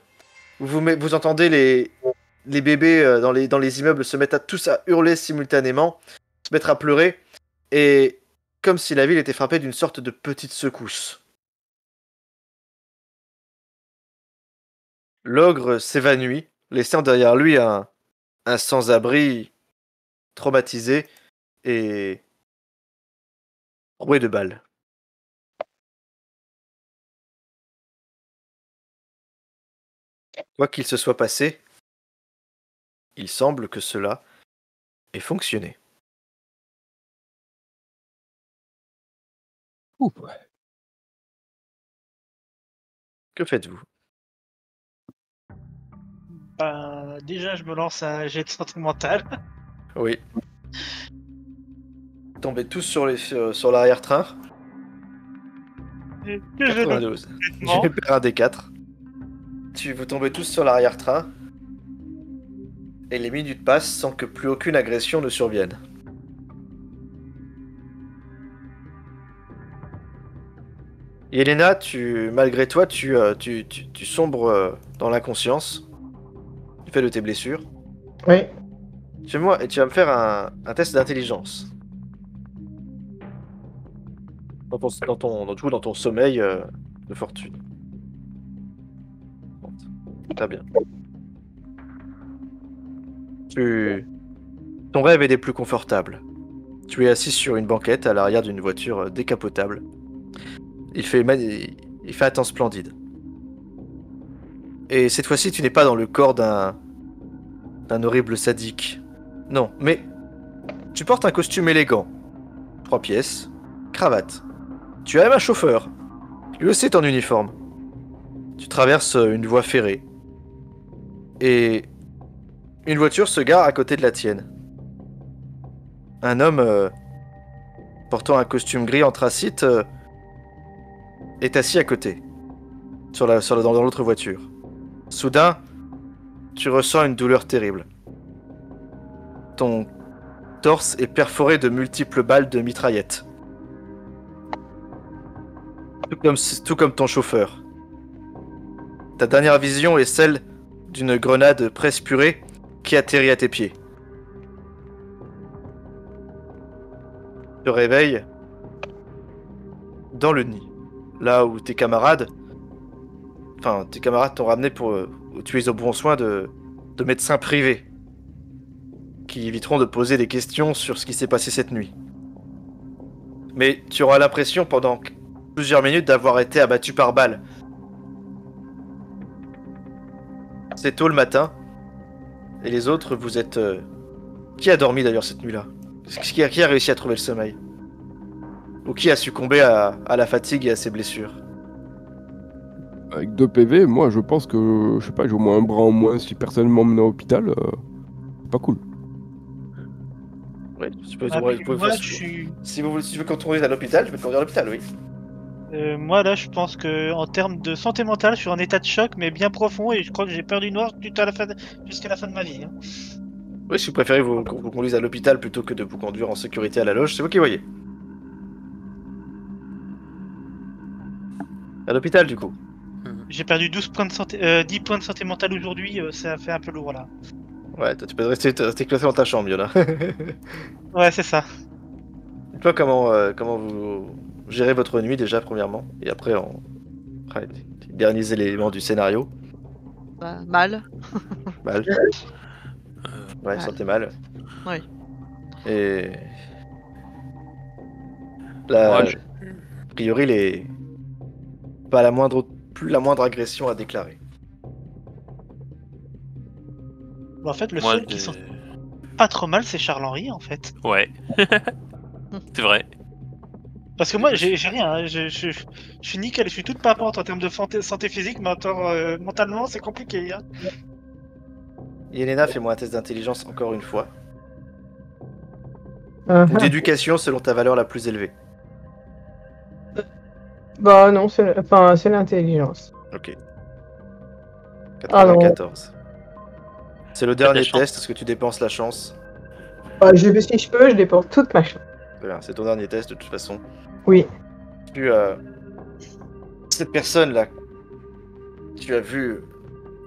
Vous entendez les bébés dans les immeubles se mettre tous à hurler simultanément, se mettre à pleurer, et comme si la ville était frappée d'une sorte de petite secousse. L'ogre s'évanouit, laissant derrière lui un sans-abri traumatisé et roué de balles. Quoi qu'il se soit passé, il semble que cela ait fonctionné. Ouh. Que faites-vous? Bah, déjà, je me lance un jet de santé mentale. Oui. Tombez tous sur l'arrière-train. Que je le 92. J'ai perdu un des 4. Vous tombez tous sur l'arrière-train. Et les minutes passent sans que plus aucune agression ne survienne. Yelena, malgré toi, tu sombres dans l'inconscience. Du fait de tes blessures. Oui. Fais-moi, et tu vas me faire un test d'intelligence. Dans ton sommeil de fortune. Très bien. Ton rêve est des plus confortables. Tu es assis sur une banquette à l'arrière d'une voiture décapotable. Il fait un temps splendide. Et cette fois-ci, tu n'es pas dans le corps d'un horrible sadique. Non, mais tu portes un costume élégant. 3 pièces, cravate. Tu as même un chauffeur. Lui aussi est en uniforme. Tu traverses une voie ferrée. Et une voiture se gare à côté de la tienne. Un homme portant un costume gris anthracite est assis à côté, dans l'autre voiture. Soudain, tu ressens une douleur terrible. Ton torse est perforé de multiples balles de mitraillette. Tout comme ton chauffeur. Ta dernière vision est celle d'une grenade presse purée qui atterrit à tes pieds. Tu te réveilles dans le nid, là où tes camarades t'ont ramené pour où tu es au bon soin de médecins privés qui éviteront de poser des questions sur ce qui s'est passé cette nuit. Mais tu auras l'impression pendant plusieurs minutes d'avoir été abattu par balle. C'est tôt le matin, et les autres, vous êtes... Qui a dormi d'ailleurs cette nuit-là? Qui a réussi à trouver le sommeil? Ou qui a succombé à la fatigue et à ses blessures? Avec 2 PV, moi je pense que, je sais pas, j'ai au moins un bras en moins si personne m'emmène à l'hôpital. C'est pas cool. Oui, tu peux... moi, Si tu veux qu'on te conduise à l'hôpital, je peux te conduire à l'hôpital, oui. moi là, je pense que en termes de santé mentale, je suis en état de choc, mais bien profond, et je crois que j'ai peur du noir jusqu'à la fin de ma vie. Hein. Oui, si vous préférez qu'on vous conduise à l'hôpital plutôt que de vous conduire en sécurité à la loge, c'est vous qui voyez. À l'hôpital, du coup. J'ai perdu 10 points de santé mentale aujourd'hui, ça fait un peu lourd là. Ouais, tu peux rester classé dans ta chambre, Yona. Ouais, c'est ça. Dites-moi comment vous gérez votre nuit déjà, premièrement, et après on fera les derniers éléments du scénario. Bah, mal. Mal. Ouais, Mal. sentez mal. Oui. Et Moi, a priori, pas plus la moindre agression à déclarer. En fait, le moi, seul qui sent pas trop mal, c'est Charles-Henri, en fait. ouais. C'est vrai. Parce que moi, j'ai rien, hein. Je suis nickel, je suis toute papante en termes de santé physique, mais mentalement, c'est compliqué. Hein. Yelena, fais-moi un test d'intelligence encore une fois. Ah, Ou d'éducation selon ta valeur la plus élevée. Bah non, c'est l'intelligence. Ok. Ah non. 94. C'est le T'as de la dernier chance. test, est-ce que tu dépenses la chance? Si je peux, je dépense toute ma chance. Très bien, c'est ton dernier test de toute façon. Oui. Cette personne-là, tu as vu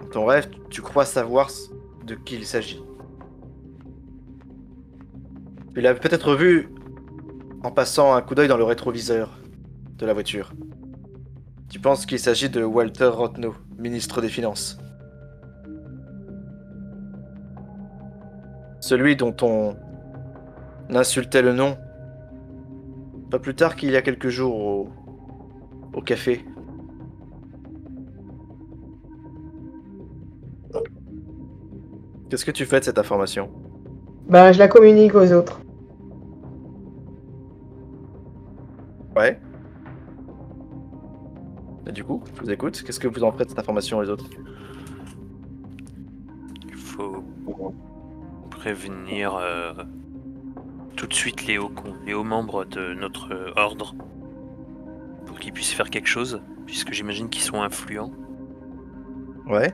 dans ton rêve, tu crois savoir de qui il s'agit. Tu l'as peut-être vu en passant un coup d'œil dans le rétroviseur de la voiture. Tu penses qu'il s'agit de Walter Rothno, ministre des Finances. Celui dont on insultait le nom pas plus tard qu'il y a quelques jours au café. Qu'est-ce que tu fais de cette information? Bah je la communique aux autres. Ouais. Et du coup, je vous écoute. Qu'est-ce que vous en faites de cette information les autres? Il faut prévenir tout de suite les hauts membres de notre ordre pour qu'ils puissent faire quelque chose, puisque j'imagine qu'ils sont influents. Ouais.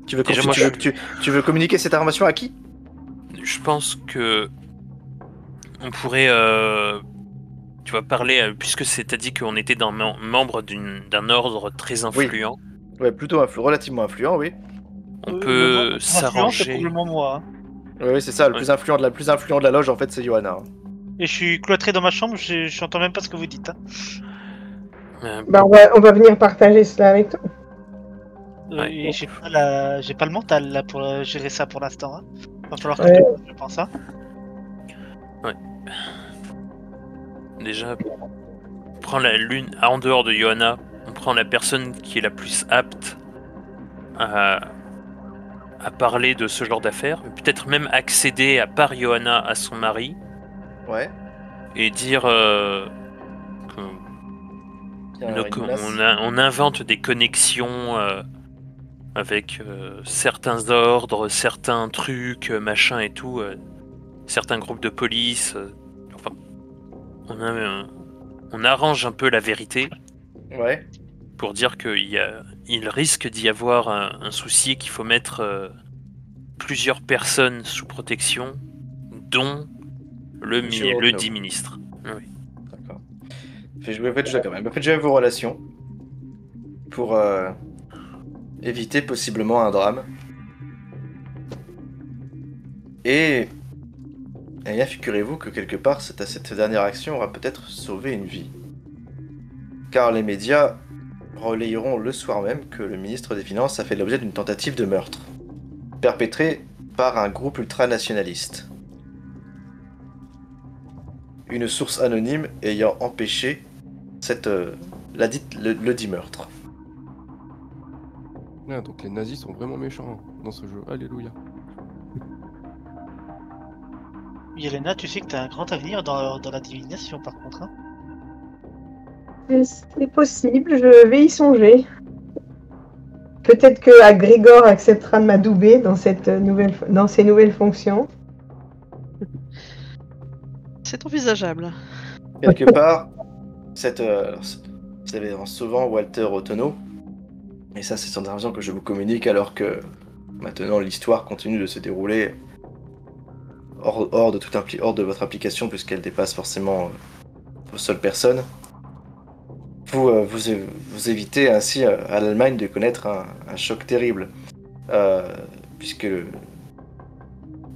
Tu veux, Déjà, tu veux communiquer cette information à qui? Je pense que on pourrait, tu vas parler, puisque t'as dit qu'on était membre d'un ordre très influent. Ouais, plutôt relativement influent, oui. On peut C'est s'arranger. probablement moi. Hein. Oui, c'est ça, le Ouais. plus influent de la loge, en fait, c'est Johanna. Hein. Et je suis cloîtré dans ma chambre, j'entends même pas ce que vous dites. Hein. Bah on va venir partager cela avec toi. Ouais. Et j'ai pas le mental là pour gérer ça pour l'instant. Hein. Va falloir que Ouais. je pense. Hein. Déjà, on prend en dehors de Johanna, on prend la personne qui est la plus apte à parler de ce genre d'affaires, peut-être même accéder à part Johanna à son mari, Ouais. et dire on invente des connexions avec certains ordres, certains trucs, machin et tout, certains groupes de police. Enfin, on arrange un peu la vérité. Ouais. Pour dire qu'il risque d'y avoir un souci, qu'il faut mettre plusieurs personnes sous protection, dont le dit ministre. Oui. D'accord. Faites jouer vos relations pour éviter possiblement un drame. Et bien, figurez-vous que quelque part, cette dernière action aura peut-être sauvé une vie. Car les médias relayeront le soir même que le ministre des Finances a fait l'objet d'une tentative de meurtre, perpétrée par un groupe ultranationaliste. Une source anonyme ayant empêché le dit meurtre. Ah, donc les nazis sont vraiment méchants dans ce jeu. Alléluia. Yelena, tu sais que t'as un grand avenir dans la divination par contre. Hein. C'est possible, je vais y songer. Peut-être que Grégor acceptera de m'adouber dans ces nouvelles fonctions. C'est envisageable. Quelque part, vous avez en sauvant Walter Rothno, et ça c'est sans raison que je vous communique alors que maintenant l'histoire continue de se dérouler hors de votre application puisqu'elle dépasse forcément vos seules personnes. Vous évitez ainsi à l'Allemagne de connaître un choc terrible, puisque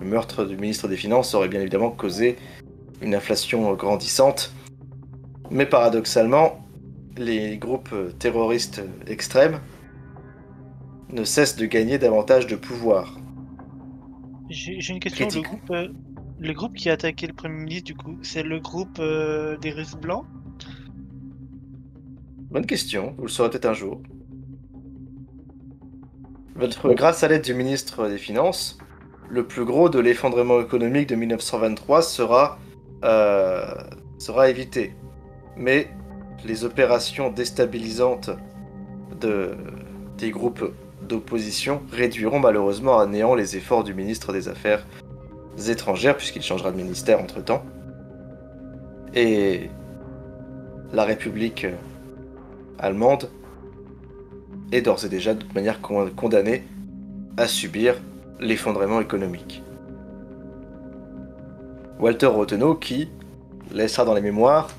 Le meurtre du ministre des Finances aurait bien évidemment causé une inflation grandissante. Mais paradoxalement, les groupes terroristes extrêmes ne cessent de gagner davantage de pouvoir. J'ai une question. Critique. Le groupe qui a attaqué le Premier ministre, du coup, c'est le groupe des Russes blancs? Bonne question, vous le saurez peut-être un jour. Grâce à l'aide du ministre des Finances, le plus gros de l'effondrement économique de 1923 sera évité. Mais les opérations déstabilisantes des groupes d'opposition réduiront malheureusement à néant les efforts du ministre des Affaires étrangères, puisqu'il changera de ministère entre-temps. Et la République allemande est d'ores et déjà de toute manière condamnée à subir l'effondrement économique. Walter Rotheno qui laissera dans les mémoires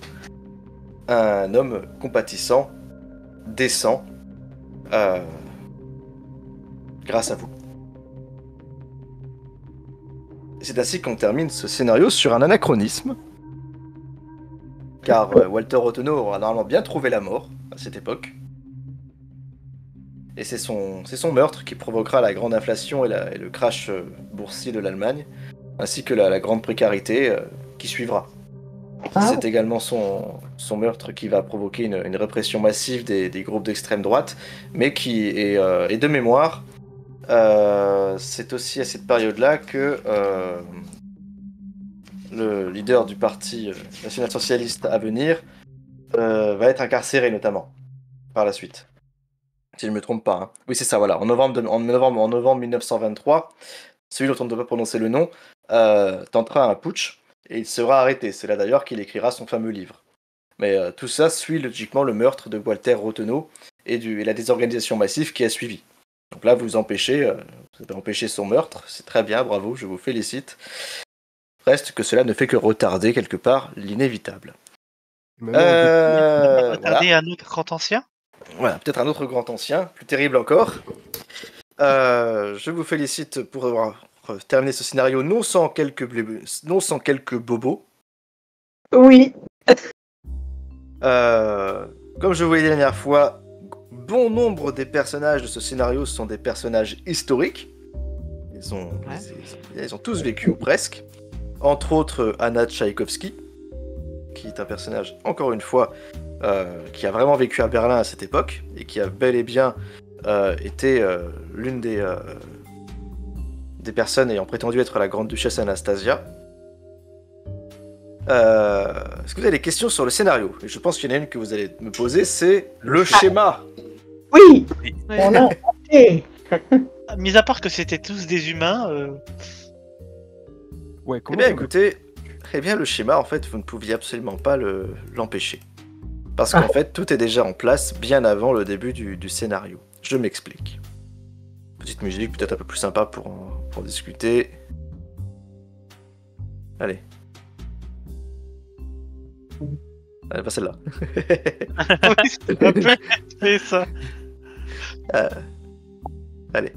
un homme compatissant, décent, grâce à vous. C'est ainsi qu'on termine ce scénario sur un anachronisme, car Walter Rotheno aura normalement bien trouvé la mort à cette époque. Et c'est son meurtre qui provoquera la grande inflation et le crash boursier de l'Allemagne, ainsi que la grande précarité qui suivra. C'est également son meurtre qui va provoquer une répression massive des groupes d'extrême droite, mais qui est de mémoire. C'est aussi à cette période-là que le leader du parti national-socialiste à venir va être incarcéré notamment par la suite. Si je ne me trompe pas. Hein. Oui, c'est ça, voilà. En novembre 1923, celui dont on ne doit pas prononcer le nom tentera un putsch et il sera arrêté. C'est là d'ailleurs qu'il écrira son fameux livre. Mais tout ça suit logiquement le meurtre de Walter Rotheno et la désorganisation massive qui a suivi. Donc là, vous avez empêché son meurtre. C'est très bien, bravo, je vous félicite. Reste que cela ne fait que retarder quelque part l'inévitable. Retarder un autre grand ancien? Voilà, peut-être un autre grand ancien, plus terrible encore. Je vous félicite pour avoir terminé ce scénario non sans quelques bobos. Oui. Comme je vous l'ai dit la dernière fois, bon nombre des personnages de ce scénario sont des personnages historiques. Ils ont tous vécu, ou presque. Entre autres, Anna Tchaïkovsky, qui est un personnage, encore une fois, qui a vraiment vécu à Berlin à cette époque, et qui a bel et bien été l'une des personnes ayant prétendu être la grande duchesse Anastasia. Est-ce que vous avez des questions sur le scénario? Et je pense qu'il y en a une que vous allez me poser, c'est le schéma. Oui. Ouais. On a inventé. Mis à part que c'était tous des humains, Ouais, Eh comment bien, ça écoutez, le schéma, en fait, vous ne pouviez absolument pas l'empêcher. Parce qu'en fait, tout est déjà en place bien avant le début du scénario. Je m'explique. Petite musique, peut-être un peu plus sympa pour discuter. Allez. Allez, pas celle-là. oui, c'est ça. Allez.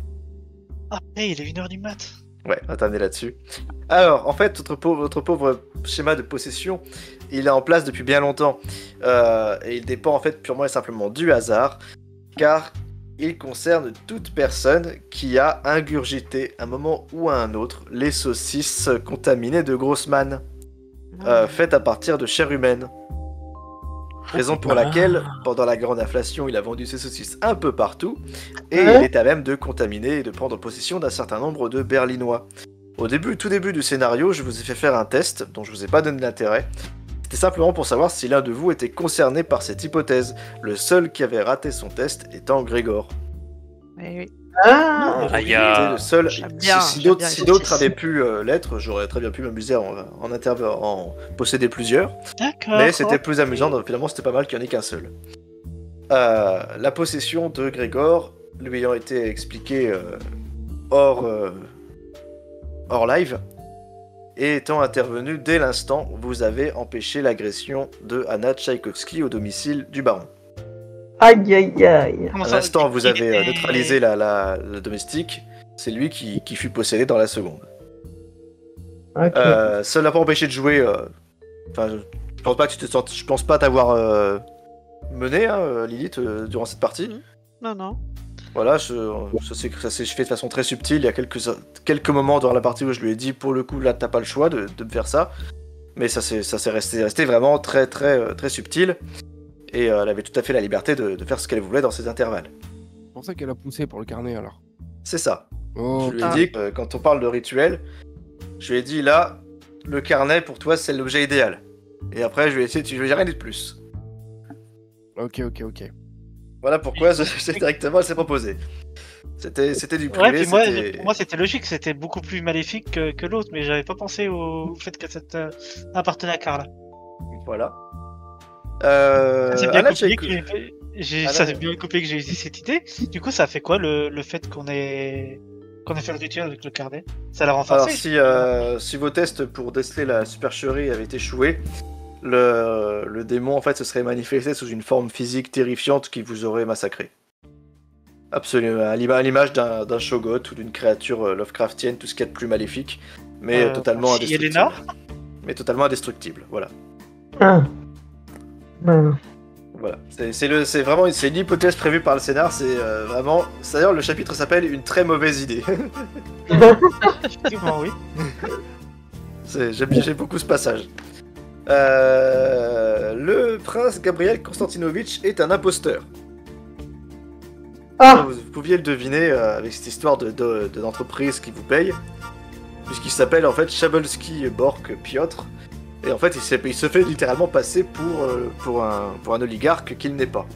Après, il est 1h du mat. Ouais, on va t'amener là-dessus. Alors, en fait, votre pauvre schéma de possession, il est en place depuis bien longtemps. Et il dépend en fait purement et simplement du hasard, car il concerne toute personne qui a ingurgité à un moment ou à un autre les saucisses contaminées de Grossman, faites à partir de chair humaine. Raison pour laquelle, pendant la grande inflation, il a vendu ses saucisses un peu partout, et il est à même de contaminer et de prendre possession d'un certain nombre de Berlinois. Tout début du scénario, je vous ai fait faire un test, dont je vous ai pas donné d'intérêt. C'était simplement pour savoir si l'un de vous était concerné par cette hypothèse, le seul qui avait raté son test étant Grégor. Oui. Ah. Ah, il y a- C'était le seul. J'aime bien, Si j'aime d'autres bien les si d'autres saucisses. avaient pu l'être, j'aurais très bien pu m'amuser en posséder plusieurs. D'accord. Mais c'était plus amusant, donc finalement c'était pas mal qu'il n'y en ait qu'un seul. La possession de Grégor, lui ayant été expliquée hors live, et étant intervenu dès l'instant où vous avez empêché l'agression de Anna Tchaïkovsky au domicile du baron. Aïe, aïe, aïe. Comment À ça, l'instant où vous il avez était- neutralisé la domestique, c'est lui qui fut possédé dans la seconde. Ok. Ça l'a pas empêché de jouer. Enfin, je pense pas que je pense pas t'avoir mené, hein, Lilith, durant cette partie. Non, non. Voilà, ça s'est fait de façon très subtile. Il y a quelques moments dans la partie où je lui ai dit, pour le coup, là, t'as pas le choix de me faire ça. Mais ça s'est resté vraiment très, très, très subtil. Et elle avait tout à fait la liberté de faire ce qu'elle voulait dans ces intervalles. C'est pour ça qu'elle a poussé pour le carnet alors. C'est ça. Oh, Je lui ai dit que quand on parle de rituel, je lui ai dit là, le carnet pour toi c'est l'objet idéal. Et après je lui ai dit, tu veux rien de plus. ok. Voilà pourquoi directement elle s'est proposée. C'était du privé. Ouais, puis pour moi c'était logique, c'était beaucoup plus maléfique que l'autre, mais j'avais pas pensé au fait que ça appartenait à Carla. Voilà. C'est bien Anna copié Tchaïkovsky. ça c'est bien copié que j'ai eu cette idée. Du coup, ça fait quoi le fait qu'on ait fait le rituel avec le carnet? Ça l'a renforcé. Alors si vos tests pour déceler la supercherie avaient échoué, le démon en fait se serait manifesté sous une forme physique terrifiante qui vous aurait massacré. Absolument, à l'image d'un Shoggoth ou d'une créature Lovecraftienne, tout ce qu'il y a de plus maléfique, mais totalement indestructible. Yelena Mais totalement indestructible, voilà. Ah. Ben, Voilà, c'est vraiment c'est l'hypothèse prévue par le scénar, c'est vraiment. D'ailleurs, le chapitre s'appelle Une très mauvaise idée. Effectivement, oui. J'aime beaucoup ce passage. Le prince Gabriel Konstantinovitch est un imposteur. Ah. Vous pouviez le deviner avec cette histoire d'entreprise qui vous paye, puisqu'il s'appelle en fait Chabelsky Bork Piotr. Et en fait, il se fait littéralement passer pour un oligarque qu'il n'est pas.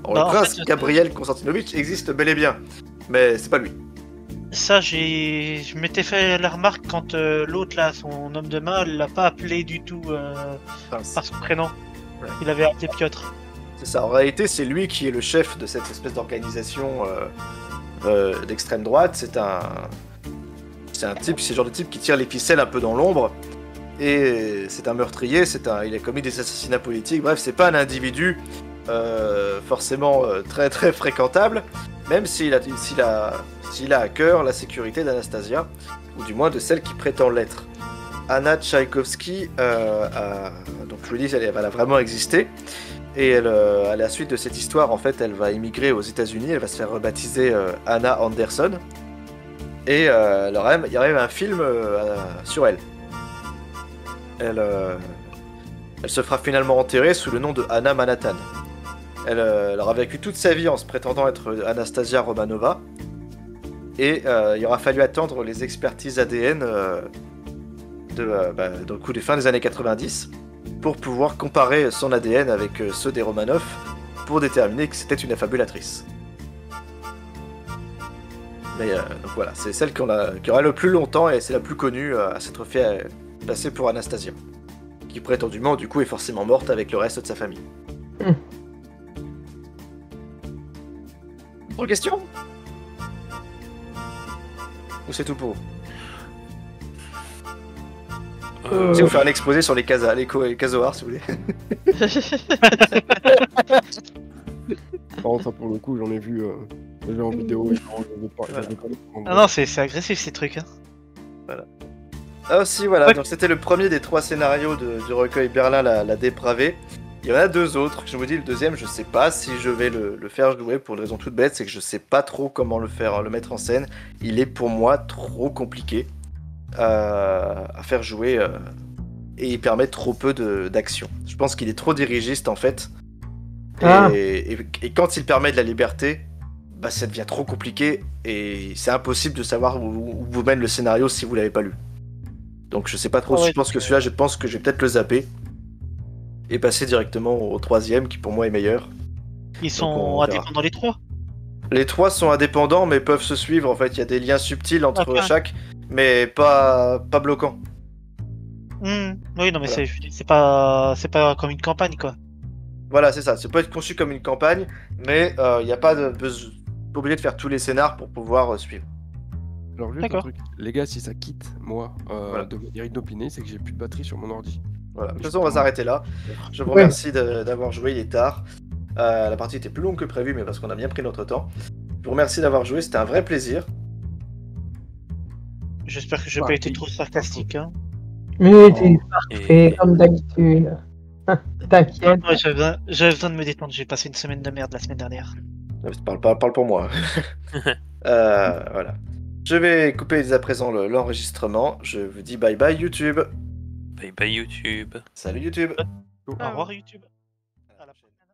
Alors, le prince Gabriel Konstantinovitch existe bel et bien, mais c'est pas lui. Ça, je m'étais fait la remarque quand l'autre là, son homme de main, l'a pas appelé du tout par son prénom. Ouais. Il avait appelé Piotr. C'est ça, en réalité, c'est lui qui est le chef de cette espèce d'organisation d'extrême droite. C'est le genre de type qui tire les ficelles un peu dans l'ombre. Et c'est un meurtrier, il a commis des assassinats politiques. Bref, c'est pas un individu forcément très très fréquentable, même s'il a à cœur la sécurité d'Anastasia, ou du moins de celle qui prétend l'être. Anna Tchaïkovsky, donc je vous dis, elle a vraiment existé. Et à la suite de cette histoire, en fait, elle va immigrer aux États-Unis. Elle va se faire rebaptiser Anna Anderson. Et il y aurait un film sur elle. Elle se fera finalement enterrer sous le nom de Anna Manhattan. Elle aura vécu toute sa vie en se prétendant être Anastasia Romanova. Et il aura fallu attendre les expertises ADN du coup des fins des années 90 pour pouvoir comparer son ADN avec ceux des Romanov pour déterminer que c'était une affabulatrice. Mais donc voilà, c'est celle qui aura le plus longtemps et c'est la plus connue à s'être fait passer pour Anastasia, qui prétendument du coup est forcément morte avec le reste de sa famille. Autre question? Ou c'est tout pour vous? Je vais vous faire un exposé sur les casoars si vous voulez. Par contre, ça pour le coup, j'en ai vu déjà en vidéo. Ah non, c'est agressif ces trucs. Hein. Voilà. Ah aussi, voilà, ouais. Donc c'était le premier des 3 scénarios du recueil Berlin la dépravée. Il y en a 2 autres. Je vous dis, le deuxième, je sais pas si je vais le faire jouer pour une raison toute bête, c'est que je sais pas trop comment le mettre en scène. Il est pour moi trop compliqué à faire jouer et il permet trop peu d'action. Je pense qu'il est trop dirigiste en fait. Et quand il permet de la liberté, bah ça devient trop compliqué et c'est impossible de savoir où vous mène le scénario si vous l'avez pas lu. Donc je sais pas trop, je pense que celui-là, je pense que je vais peut-être le zapper et passer directement au 3e qui pour moi est meilleur. Ils sont indépendants les 3? Les 3 sont indépendants mais peuvent se suivre en fait, il y a des liens subtils entre chaque, mais pas bloquants. Oui, non mais voilà. c'est pas comme une campagne quoi. Voilà, c'est ça, ça peut être conçu comme une campagne, mais il n'y a pas besoin obligé de faire tous les scénars pour pouvoir suivre. Alors juste un truc, les gars, si ça quitte moi de manière inopinée, c'est que j'ai plus de batterie sur mon ordi. Voilà, de toute façon on va s'arrêter là. Je vous remercie d'avoir joué, il est tard. La partie était plus longue que prévu, mais parce qu'on a bien pris notre temps. Je vous remercie d'avoir joué, c'était un vrai plaisir. J'espère que je n'ai pas été trop sarcastique. Hein. Mais t'es Et parfait, comme d'habitude. T'inquiète. Ouais, j'avais besoin de me détendre. J'ai passé une semaine de merde la semaine dernière. Parle pour moi. Voilà. Je vais couper dès à présent l'enregistrement. Je vous dis bye bye YouTube. bye bye YouTube. Salut YouTube. Au revoir YouTube. À la prochaine.